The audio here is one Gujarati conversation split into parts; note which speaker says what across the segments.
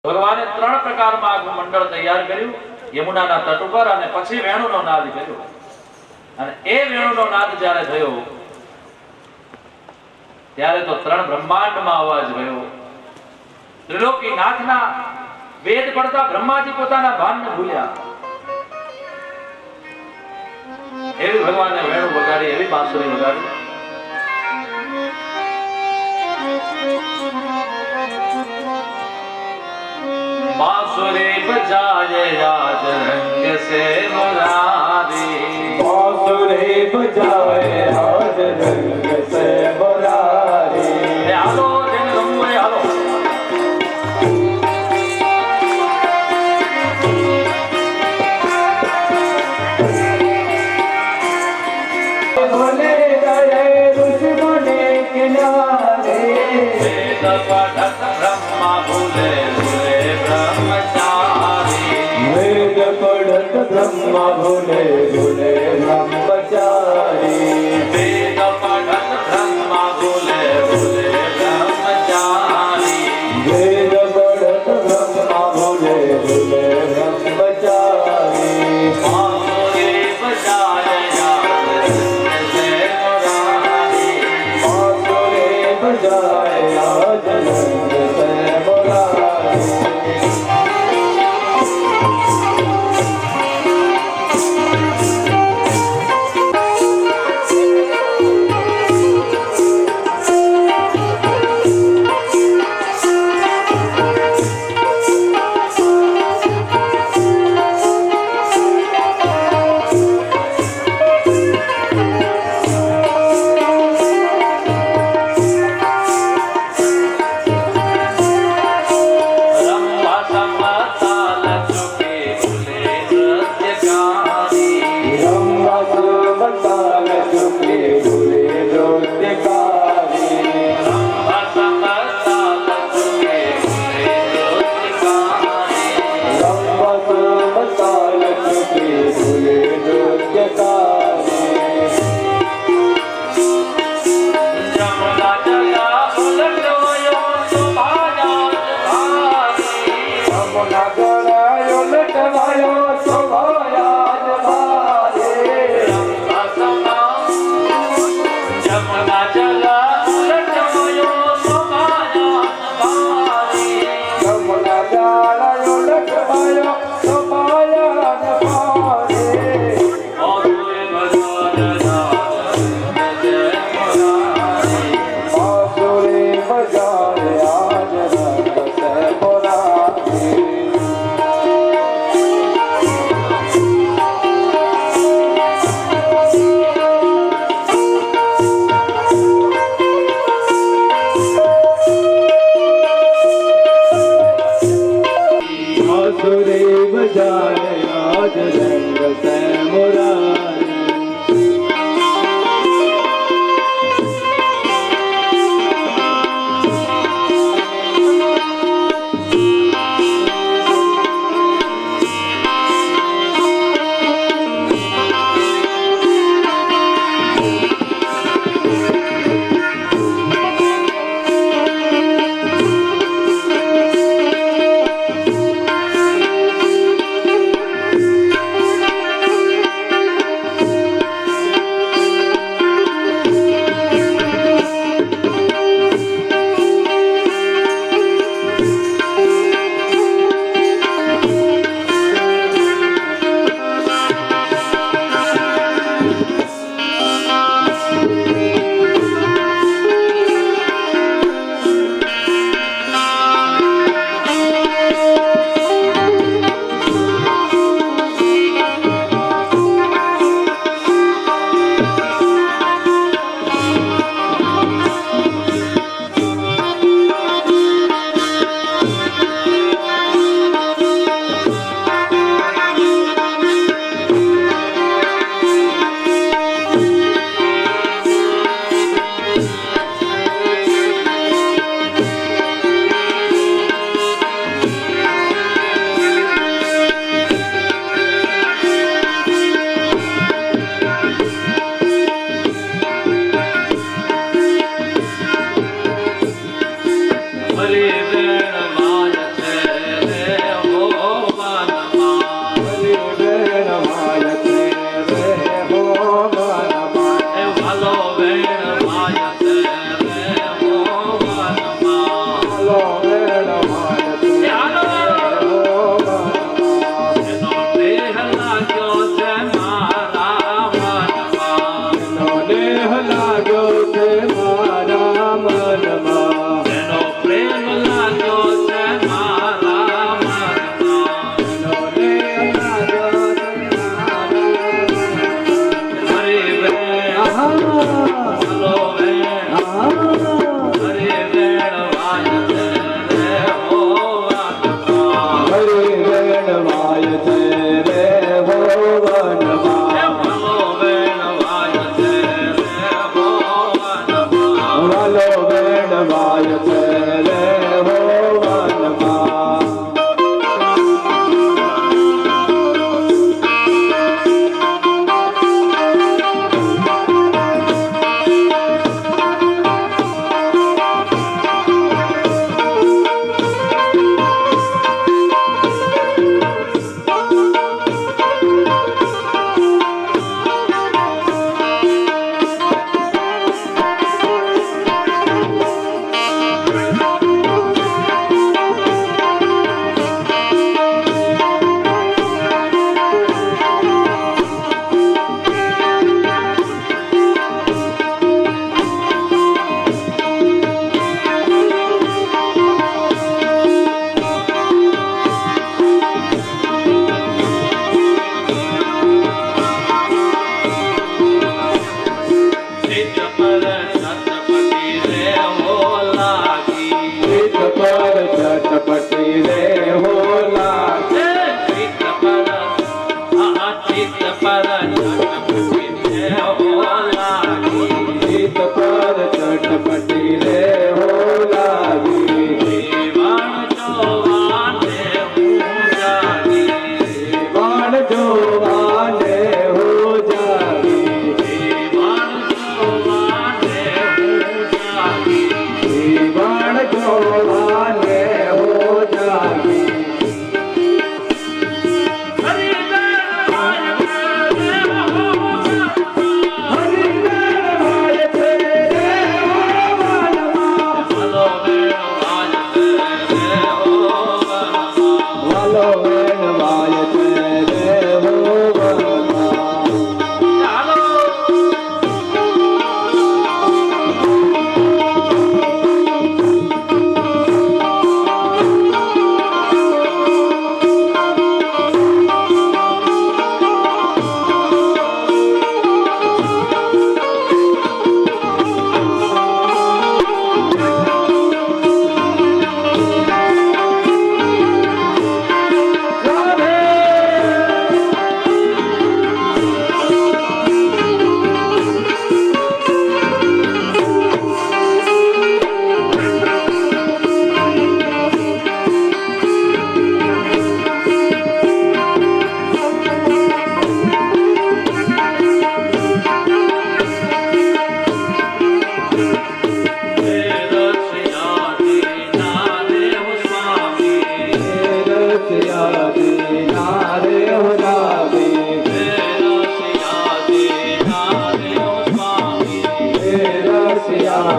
Speaker 1: ભગવાને ત્રણ પ્રકારમાં આખું મંડળ તૈયાર કર્યું, યમુનાના તટ ઉપર, અને પછી વેણુનો નાદ કર્યો. અને એ વેણુનો નાદ જ્યારે થયો ત્યારે તો ત્રણ બ્રહ્માંડમાં અવાજ ગયો. ત્રિલોકીનાથના વેદ પડતા બ્રહ્માજી પોતાના ભાનને ભૂલ્યા. એવી ભગવાને વેણુ વગાડી, એવી બાંસુરી વગાડી. बांसुरी बजाए राज रंग से मुरारी,
Speaker 2: बांसुरी बजाए राज रंग से मुरारी.
Speaker 1: हालो जन रंगो हालो.
Speaker 2: भोले गए दुश्मने किनारे,
Speaker 1: वेद पढ़त ब्रह्मा भूले भूले ब्रह्मचारी.
Speaker 2: वेद पढ़त ब्रह्मा भूले भूले ब्रह्मचारी.
Speaker 1: वेद पढ़त ब्रह्मा भूले भूले ब्रह्मचारी.
Speaker 2: वेद पढ़त ब्रह्मा भूले भूले ब्रह्मचारी.
Speaker 1: बांसुरी बजाए राज रंग से मुरारी.
Speaker 2: बांसुरी बजाए राज रंग से मुरारी.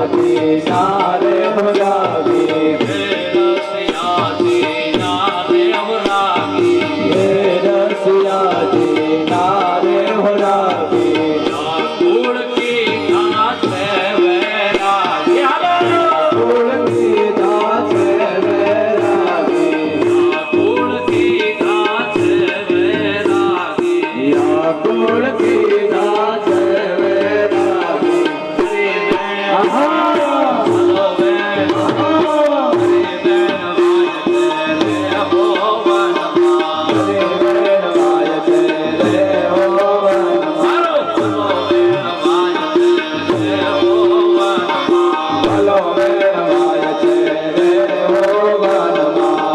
Speaker 2: લાગે નારે હો લાગે
Speaker 1: હે રસિયાજી નારે અવરાગી
Speaker 2: હે રસિયાજી નારે હો લાગે
Speaker 1: કુળ કી ઘાસ વૈરાગી
Speaker 2: કુળ કી ઘાસ વૈરાગી
Speaker 1: કુળ કી ઘાસ વૈરાગી
Speaker 2: કુળ કી ઘાસ વૈરાગી
Speaker 1: હલો બેન હરે બેન વાજતે રે ભોવનમાં
Speaker 2: હરે વેણ વાયતે રે હો
Speaker 1: હાલો હલો બેન વાજતે રે ભોવનમાં
Speaker 2: ભલો વેણ વાયતે રે હો વનમાં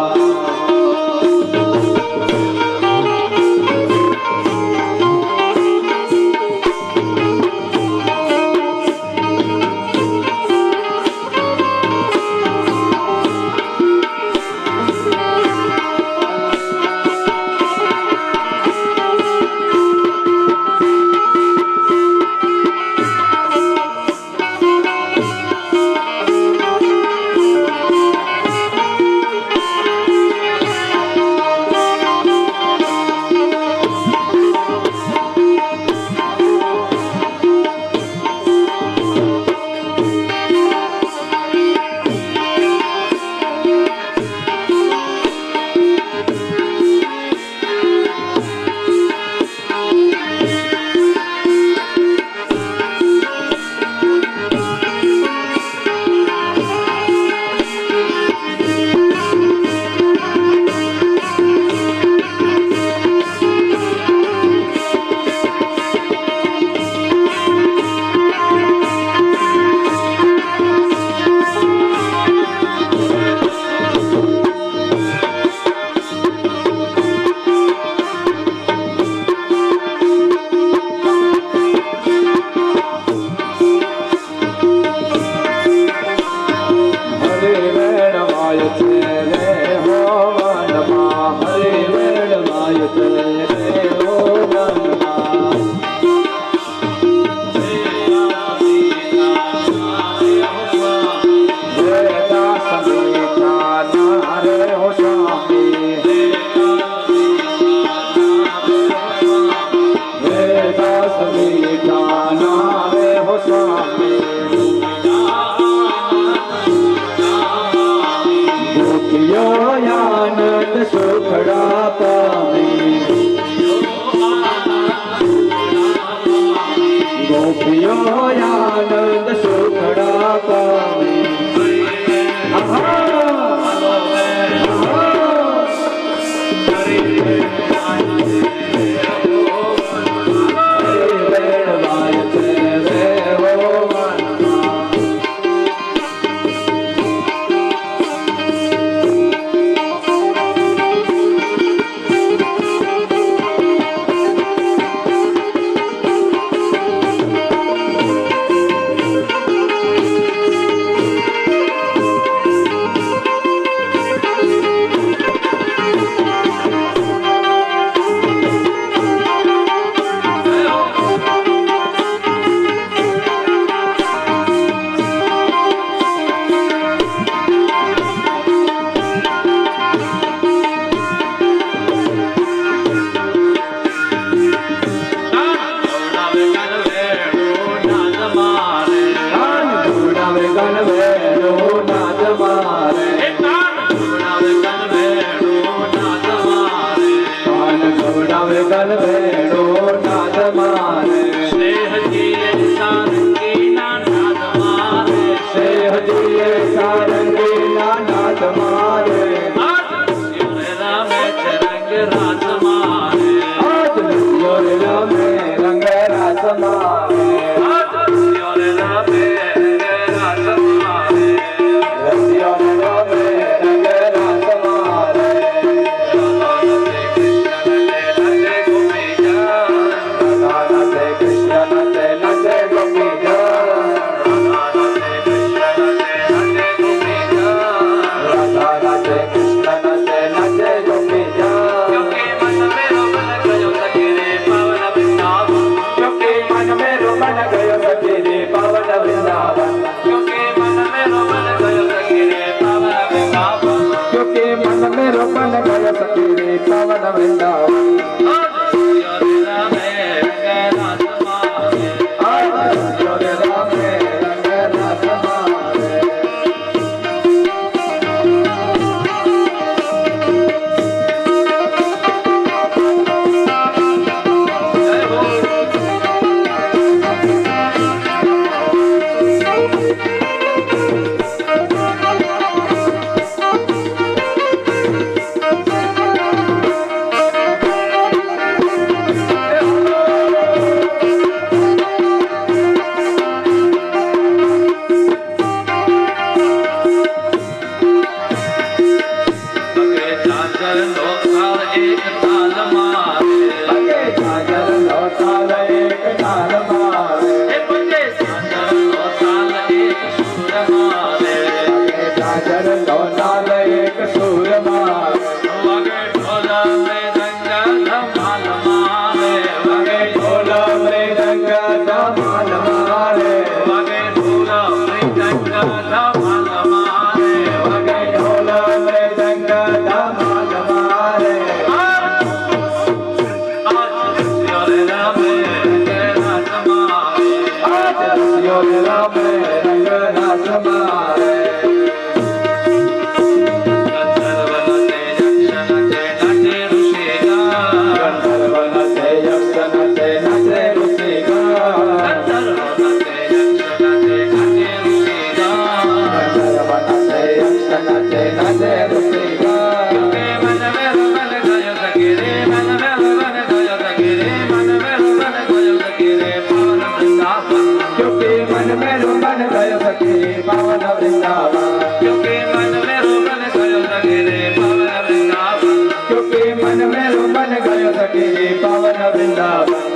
Speaker 2: હરે વેણ વાયતે રે હો વનમાં હરે વેણ વાયતે રે હો વનમાં વેદા સમીઠા નારે હો સ્વામી વેદા સમીઠા નારે હો સ્વામી ગોપીયો આનંદ સુખડા પામી ગોપીયો આનંદ સુખડા પામી વેણ વાયતે રે હો વનમાં मन में પાવન વૃંદાવન
Speaker 1: રામે રંગનાથ મારે
Speaker 2: રામે રંગનાથ મારે पावन वृंदावन क्योंकि मन में रोमन गयो सके पावन वृंदावन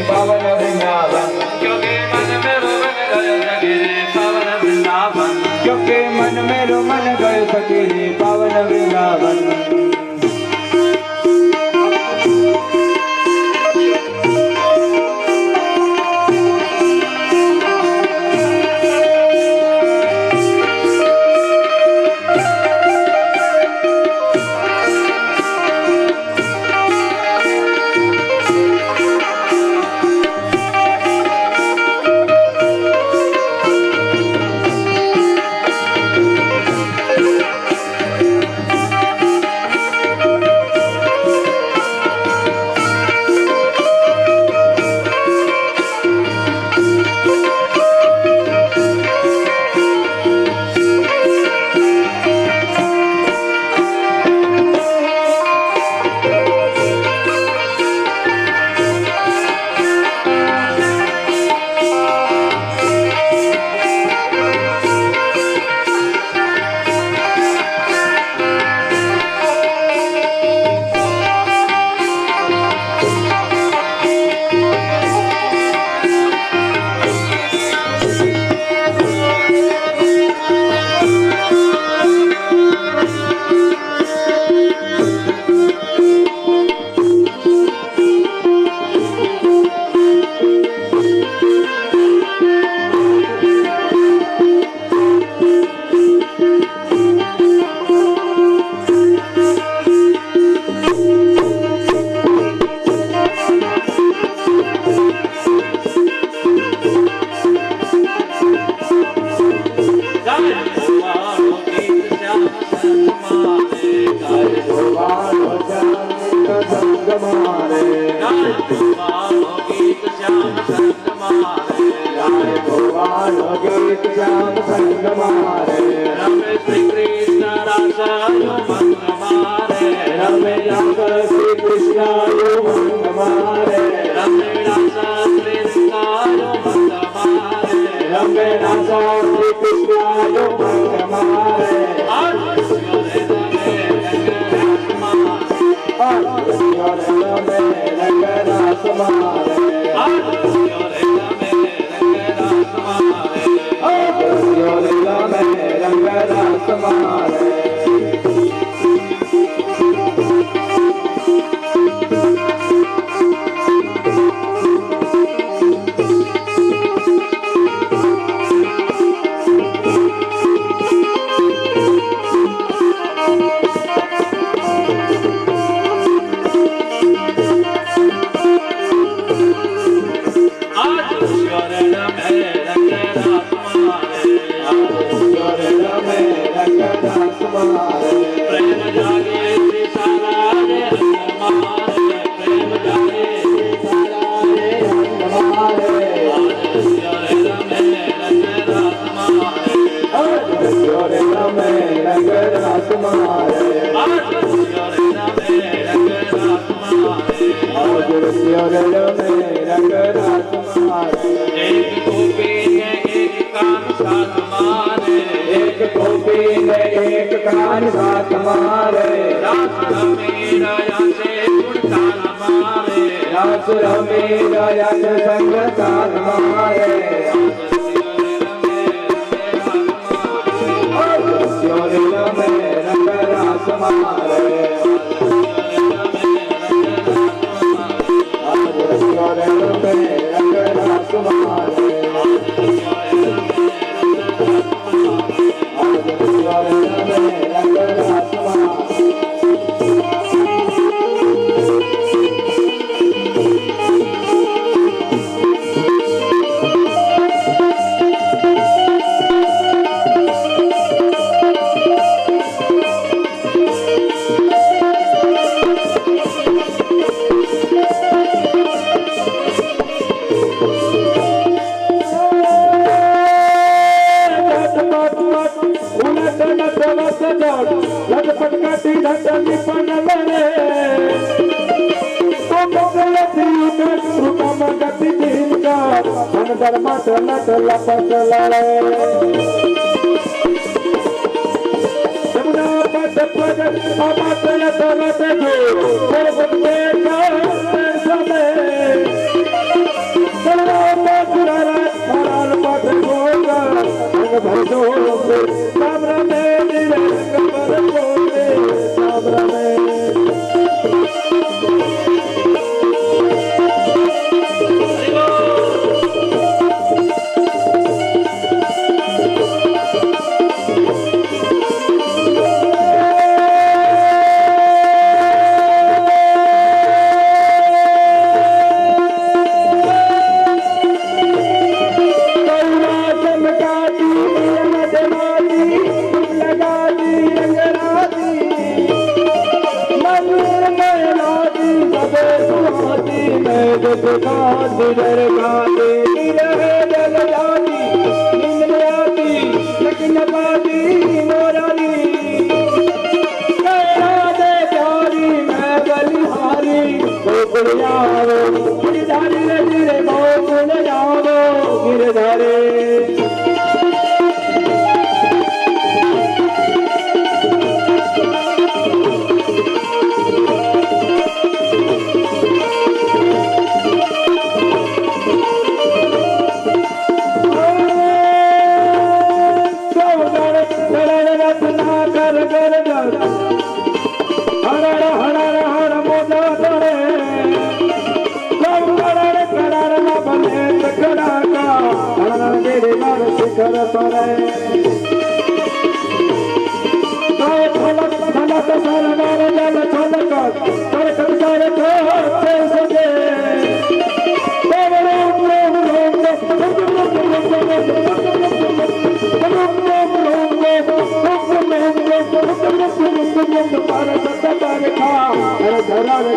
Speaker 2: पावन वृंदावन क्योंकि मन में रोमन गयो सके पावन वृंदावन क्योंकि मन में रोमन गयो सके पावन वृंदावन
Speaker 1: સંગ મારે
Speaker 2: રાય ગોવાનો ગીત શ્યામ સંગ મારે
Speaker 1: રમે શ્રી કૃષ્ણ રાસાયો મંગ મારે
Speaker 2: રમે રાસ શ્રી કૃષ્ણાયો મંગ મારે
Speaker 1: રમે રાસા શ્રી કૃષ્ણાયો મંગ મારે
Speaker 2: રમે રાસ શ્રી કૃષ્ણાયો મંગ મારે રંગરાસ મારે રંગરાસ મારે
Speaker 1: પ્રેમ જાગે શ્રી સારા રે અંગ મારે પ્રેમ જાગે
Speaker 2: રંગરાસ મારે રંગરાસ મારે
Speaker 1: એક ગોપી ને એક કાન સાથ મારે
Speaker 2: એક ગોપી ને એક કાન સાથ મારે
Speaker 1: રાસ રમે રાયા છે ગુણગાન મારે
Speaker 2: રાસ રમે ગયા છે સંગ સાથ મારે રમે રંગરાસ મારે રમે રંગરાસ મારે રંગરાસ મારે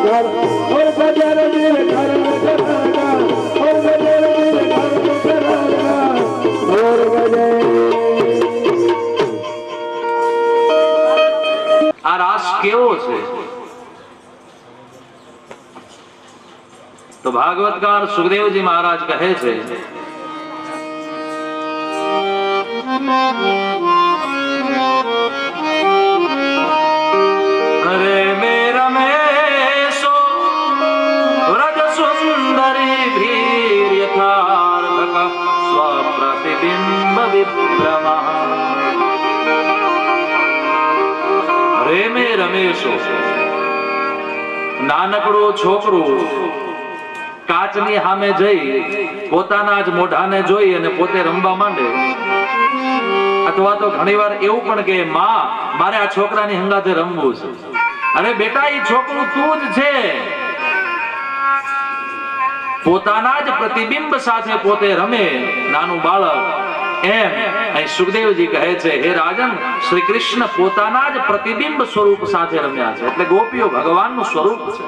Speaker 2: घर और बजार घर
Speaker 1: ભાગવતકાર સુખદેવજી મહારાજ કહે છે, અરે મેરા મેસો વ્રજ સુંદરી ભીર યથાર્થક સ્વપ્રતિબિંબ વિભ્રમઃ. રે મે રમેશો, નાનકડું છોકરું કાચની સામે જઈ પોતાના જ મોઢાને જોઈ અને પોતે રમવા માંડે, અથવા તો ઘણીવાર એવું પણ કે માં મારે આ છોકરાની હંગાથે રમવું છે. અરે બેટા, એ છોકરું તું જ છે. પોતાના જ પ્રતિબિંબ સાથે પોતે રમે નાનું બાળક. એમ અહીં સુખદેવજી કહે છે, હે રાજન, શ્રી કૃષ્ણ પોતાના જ પ્રતિબિંબ સ્વરૂપ સાથે રમ્યા છે. એટલે ગોપીઓ ભગવાનનું સ્વરૂપ છે.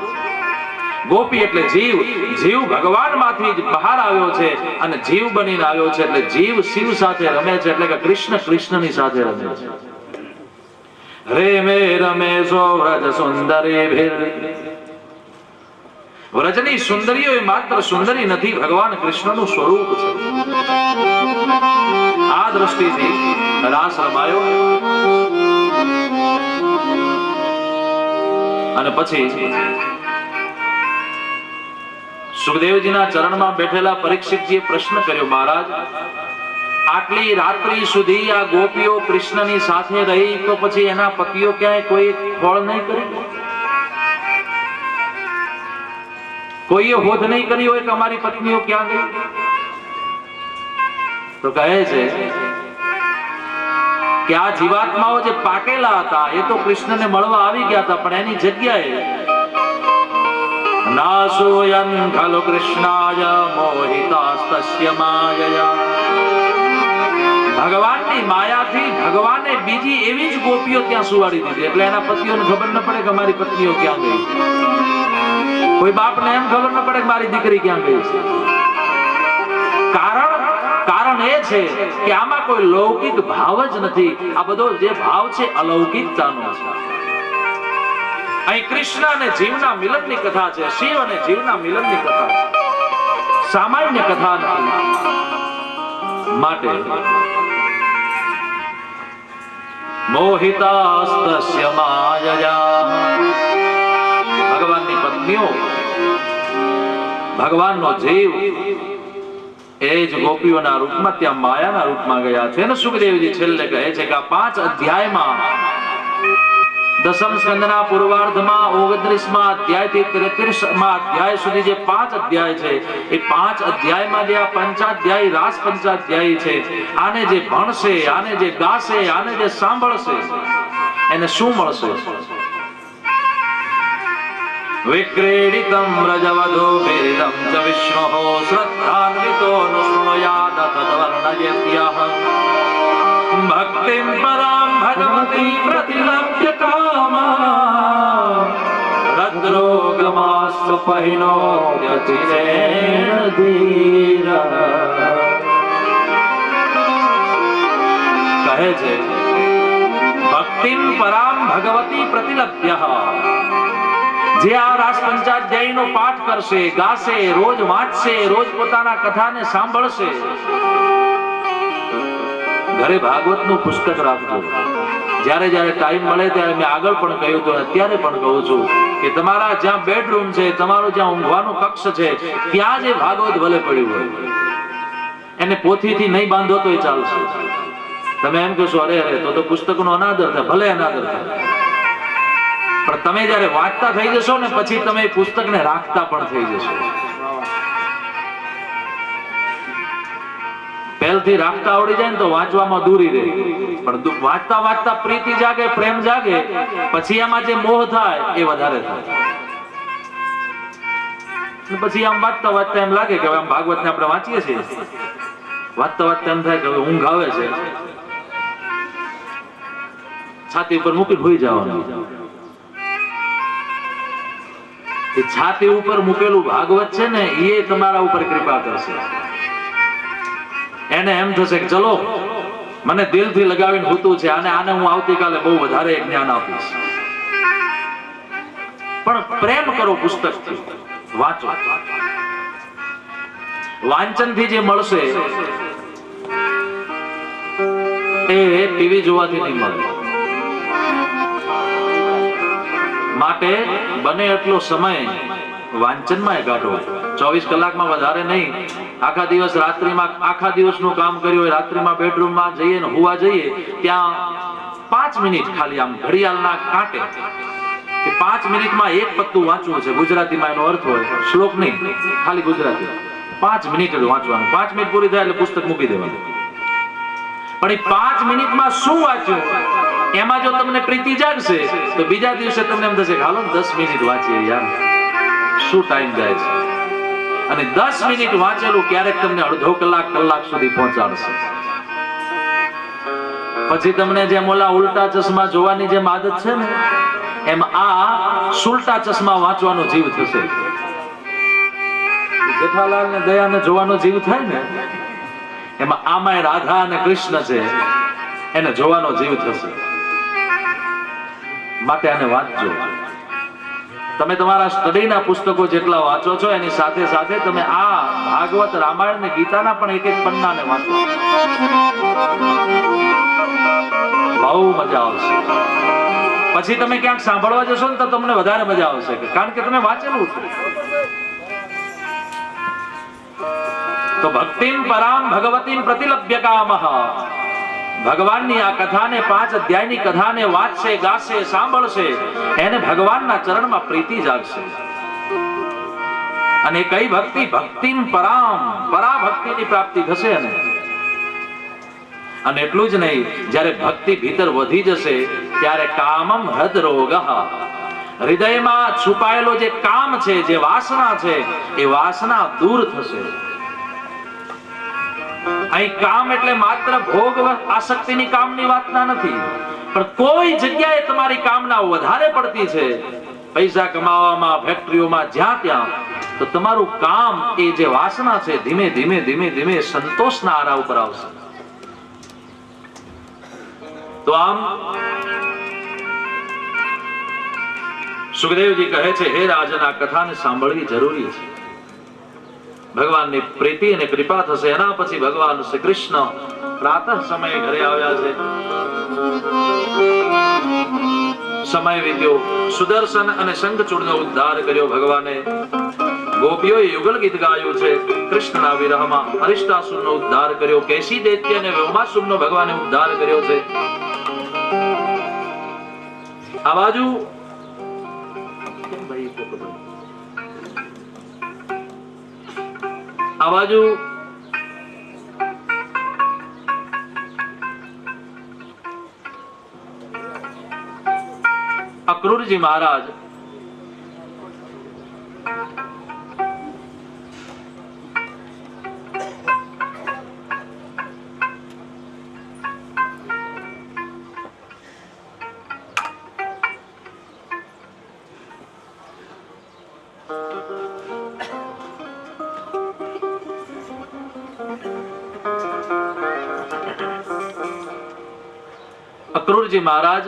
Speaker 1: ગોપી એટલે જીવ. જીવ ભગવાન માંથી જ બહાર આવ્યો છે અને જીવ બનીને આવ્યો છે. એટલે જીવ શિવ સાથે રમે છે, એટલે કે કૃષ્ણ કૃષ્ણની સાથે રમે છે. રે મે રમેશો વ્રજ સુંદરી ભીર. વ્રજની સુંદરીઓ એ માત્ર સુંદરી નથી, ભગવાન કૃષ્ણનું સ્વરૂપ છે. આ દ્રષ્ટિથી રાસ રમાયો. અને પછી સુખદેવજીના ચરણમાં બેઠેલા પરીક્ષિતજીએ પ્રશ્ન કર્યો, મહારાજ, આટલી રાત્રિ સુધી આ ગોપીઓ કૃષ્ણની સાથે રહી તો પછી એના પતિઓ ક્યાંય કોઈ ખોળ નહીં કરી? કોઈએ હોદ નહીં કરી હોય કે અમારી પત્નીઓ ક્યાં ગઈ? તો કહે છે કે આ જીવાત્માઓ જે પાકેલા હતા એ તો કૃષ્ણને મળવા આવી ગયા હતા, પણ એની જગ્યાએ નાસોયન ખલુ કૃષ્ણાય મોહિતાસ્તસ્ય માયયા. ભગવાનની માયાથી ભગવાને બીજી એવી જ ગોપીઓ ત્યાં સુવાડી દીધી, એટલે એના પતિઓને ખબર ન પડે કે મારી પત્નીઓ ક્યાં ગઈ. કોઈ બાપને એમ ખબર ન પડે કે મારી દીકરી ક્યાં ગઈ છે. કારણ એ છે કે આમાં કોઈ લૌકિક ભાવ જ નથી. આ બધો જે ભાવ છે અલૌકિકતાનો છે. અહીં કૃષ્ણ અને જીવના મિલનની કથા છે, શિવ અને જીવના મિલનની કથા છે, સામાન્ય કથા નથી. માટે મોહિતાસ્તસ્ય માયયા. ભગવાનની પત્નીઓ, ભગવાનનો જીવ એ જ ગોપીઓના રૂપમાં ત્યાં માયાના રૂપમાં ગયા છે. સુખદેવજી છેલ્લે કહે છે કે આ 5 અધ્યાયમાં, દસમ સ્કંદના પૂર્વાર્ધમાં 29મા અધ્યાયથી 33મા અધ્યાય સુધી જે 5 અધ્યાય છે, એ 5 અધ્યાયમાં જે આ પંચાધ્યાયી રાસ પંચાધ્યાયી છે, આને જે ભણશે, આને જે ગાશે, આને જે સાંભળશે, એને શું મળશે? વિક્રીડિતમ વ્રજવધો ભેદમ ચ વિષ્ણો શ્રદ્ધાન્વિતો નો શૃણુયાદ તદ્વર્ણયત્યઃ ભક્તિં પરાં ભગવતી પ્રતિલભ્ય કામા રદ્રોગમાસ્વ પહિનોત્યચિરેણ ધીરઃ. કહે છે ભક્તિં પરાં ભગવતી પ્રતિલભ્ય. જે આ રાસ પંચાધ્યાયીનો પાઠ કરશે, ગાશે, રોજ વાંચશે, રોજ પોતાના કથાને સાંભળશે. ઘરે ભાગવતનું પુસ્તક રાખજો. જ્યારે જ્યારે ટાઈમ મળે ત્યારે મેં આગળ પણ કહ્યું હતું, અત્યારે પણ કહું છું કે તમારા જ્યાં બેડરૂમ છે, તમારું જ્યાં ઊંઘવાનું કક્ષ છે, ત્યાં જે ભાગવત ભલે પડ્યું હોય, એને પોથીથી નહીં બાંધો તો એ ચાલશે. તમે એમ કહેશો અરે અરે તો પુસ્તકનો અનાદર થાય. ભલે અનાદર થાય, પણ તમે જયારે વાંચતા થઈ જશો ને પછી તમે પુસ્તકને રાખતા પણ થઈ જશો. પહેલથી રાખતા આવડી જાય ને તો વાંચવામાં દૂરી રહે, પણ વાંચતા વાંચતા પ્રીતિ જાગે, પ્રેમ જાગે, પછી આમાં જે મોહ થાય એ વધારે થાય. પછી આમ વાંચતા વાંચતા એમ લાગે કે આમ ભાગવતને આપણે વાંચીએ છીએ, વાંચતા વાંચતા એમ થાય કે ઊંઘ આવે છે, છાતી ઉપર મૂકી હોઈ જવાનું. છાતી ઉપર મૂકેલું ભાગવત છે ને એ તમારા ઉપર કૃપા કરશે. એને એમ થશે કે ચલો મને દિલથી લગાવીને હોતું છે, આને હું આવતીકાલે બહુ વધારે જ્ઞાન આપીશ. પણ પ્રેમ કરો પુસ્તકથી, વાંચો. વાંચનથી જે મળશે એ ટીવી જોવાથી નહીં મળે. માટે બને એટલો સમય વાંચનમાં કાઢો. 24 કલાકમાં વધારે નહીં. આખા દિવસ રાત્રિમાં આખા દિવસનું કામ કર્યું હોય, રાત્રિમાં બેડરૂમમાં જઈએ ને હુવા જઈએ ત્યાં 5 મિનિટ ખાલી આમ ઘડિયાળના કાંટે કે 5 મિનિટમાં એક પત્તું વાંચવું છે. ગુજરાતીમાં એનો અર્થ હોય, શ્લોક નહીં, ખાલી ગુજરાતી. 5 મિનિટ જ વાંચવાનું. 5 મિનિટ પૂરી થાય એટલે પુસ્તક મૂકી દેવાનું. પણ એ 5 મિનિટમાં શું વાંચ્યું એમાં જો તમને પ્રીતિ જાગશે તો બીજા દિવસે તમને એમ થશે કે હાલો 10 મિનિટ વાંચીએ યાર, શું ટાઈમ જાય છે. અને 10 મિનિટ વાંચેલું ક્યારેક તમને અડધો કલાક સુધી પહોંચાડશે. પછી તમને જેમ ઓલા ઉલટા ચશ્મા જોવાની જેમ આદત છે ને, એમ આ સુલટા ચશ્મા વાંચવાનો જીવ થશે. જેઠાલાલ ને દયાને જોવાનો જીવ થાય ને, એમાં આમાંય રાધા અને કૃષ્ણ છે એને જોવાનો જીવ થશે. માટે આને વાંચજો. તમે તમારા સ્ટડીના પુસ્તકો જેટલા વાંચો છો એની સાથે સાથે તમે આ ભાગવત, રામાયણ ને ગીતાના પણ એક એક પન્નાને વાંચો. બહુ મજા આવશે. પછી તમે ક્યાંક સાંભળવા જશો ને તો તમને વધારે મજા આવશે, કારણ કે તમે વાંચેલું છે. તો ભક્તિમ પરામ ભગવતીમ પ્રતિલભ્ય કામઃ. ભગવાનની આ કથાને 5 અધ્યાયની કથાને વાંચશે, ગાશે, સાંભળશે, એને ભગવાનના ચરણમાં પ્રીતિ જાગશે. અને કઈ ભક્તિ? ભક્તિમ પરામ, પરાભક્તિની પ્રાપ્તિ થશે. અને એટલું જ નહીં, જ્યારે ભક્તિ ભીતર વધી જશે ત્યારે કામમ હૃદ રોગઃ. હૃદયમાં છુપાયેલો જે કામ છે, જે વાસના છે, એ વાસના દૂર થશે. અહીં કામ એટલે માત્ર ભોગ આસક્તિની કામની વાત નથી, પણ કોઈ જગ્યાએ તમારી કામના વધારે પડતી છે, પૈસા કમાવામાં, ફેક્ટરીઓમાં, જ્યાં ત્યાં, તો તમારું કામ, એ જે વાસના છે, ધીમે ધીમે સંતોષના આરા ઉપર આવશે. તો આમ સુખદેવજી કહે છે, હે રાજન, આ કથાને સાંભળવી જરૂરી છે. ભગવાનની પ્રીતિ અને કૃપા થશે. એના પછી ભગવાન શ્રી કૃષ્ણ પ્રાતઃ સમયે ઘરે આવ્યા છે. સમય વીત્યો. સુદર્શન અને શંખચૂડનો ઉદ્ધાર કર્યો ભગવાને. ગોપીઓએ યુગલ ગીત ગાયું છે. કૃષ્ણના વિરહમાં અરિષ્ટાસુરનો ઉદ્ધાર કર્યો. કેસી દૈત્ય અને વ્યોમાસુરનો ભગવાને ઉદ્ધાર કર્યો છે. આ બાજુ અક્રૂરજી મહારાજ અક્રૂરજી મહારાજ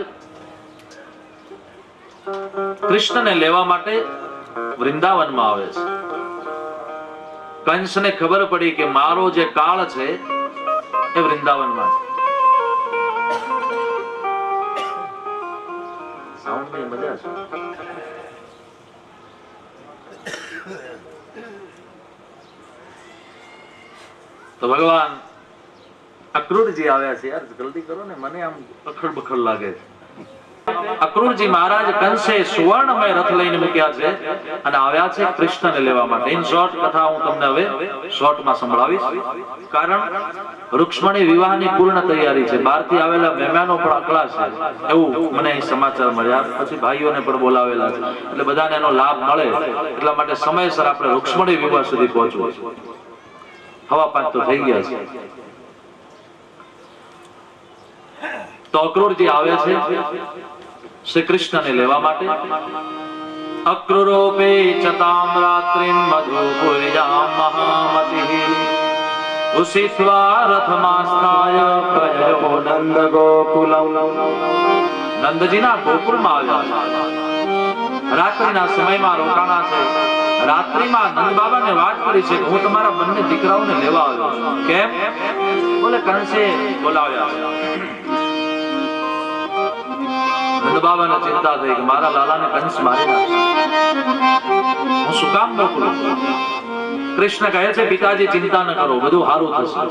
Speaker 1: કૃષ્ણને લેવા માટે વૃંદાવનમાં આવે છે. કંસને ખબર પડી કે મારો જે કાળ છે એ વૃંદાવનમાં છે. સાઉન્ડની મજા છે. તો ભગવાન અક્રૂરજી આવ્યા છે. યાર જલ્દી કરો ને, મને આમ અખડ બખડ લાગે છે. અક્રૂરજી મહારાજ કંસે સુવર્ણમય રથ લઈને મૂક્યા છે અને આવ્યા છે કૃષ્ણને લેવા માટે. ઇન શોર્ટ કથા હું તમને હવે શોર્ટમાં સંભળાવીશ, કારણ રૂક્ષ્મણી વિવાહની પૂર્ણ તૈયારી છે. બહારથી આવેલા મહેમાનો પણ અકળા છે એવું મને અહીં સમાચાર મળ્યા. પછી ભાઈઓને પણ બોલાવેલા છે, એટલે બધાને એનો લાભ મળે એટલા માટે સમયસર આપણે રૂક્ષ્મણી વિવાહ સુધી પહોંચવું. 5:15 તો થઈ ગયા છે. તો અક્રૂરજી આવે છે શ્રી કૃષ્ણને લેવા માટે. અક્રૂરોપે ચતામ રાત્રિમ મધુપુર્યામ મહામતિઃ ઉષિત્વા રથમાસ્થાય પ્રયયો નંદ ગોકુલમ. નંદજીના ગોકુળમાં આવ્યા છે. રાત્રિના સમયમાં રોકાણા છે. રાત્રિમાં નંદ બાબાને વાત કરી છે કે હું તમારા બંને દીકરાઓને લેવા આવ્યો છું. કેમ? બોલે કંસે બોલાવ્યા છે. નંદ બાબાને ચિંતા થઈ કે મારા લાલાને કંસ મારી નાખશે, હું શું કામ મોકલું? કૃષ્ણ કહે છે પિતાજી ચિંતા ન કરો, બધું સારું થશે.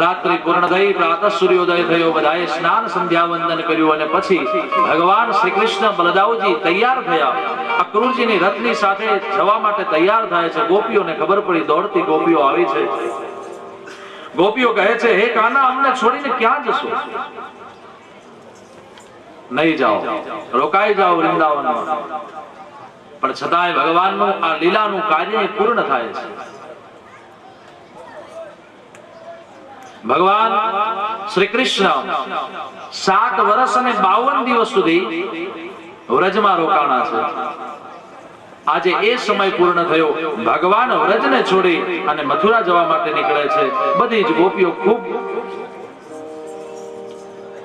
Speaker 1: રાત્રિ પૂર્ણ થઈ, પ્રાતઃ સૂર્યોદય થયો, બધાએ સ્નાન સંધ્યા વંદન કર્યું અને પછી ભગવાન શ્રી કૃષ્ણ બલદાવજી તૈયાર થયા. અક્રૂરજીની રથની સાથે જવા માટે તૈયાર થાય છે. ગોપીઓને ખબર પડી, દોડતી ગોપીઓ આવી છે. ગોપીઓ કહે છે હે કાના, અમને છોડીને ક્યાં જશો? નહીં જાઓ, રોકાઈ જાઓ વૃંદાવનમાં. પણ છતાંય ભગવાનનું આ લીલાનું કાર્ય પૂર્ણ થાય છે. ભગવાન શ્રી કૃષ્ણ 7 વર્ષ અને 52 દિવસ સુધી વ્રજમાં રોકાણા છે. આજે એ સમય પૂર્ણ થયો. ભગવાન વ્રજને છોડી અને મથુરા જવા માટે નીકળે છે. બધી જ ગોપીઓ ખૂબ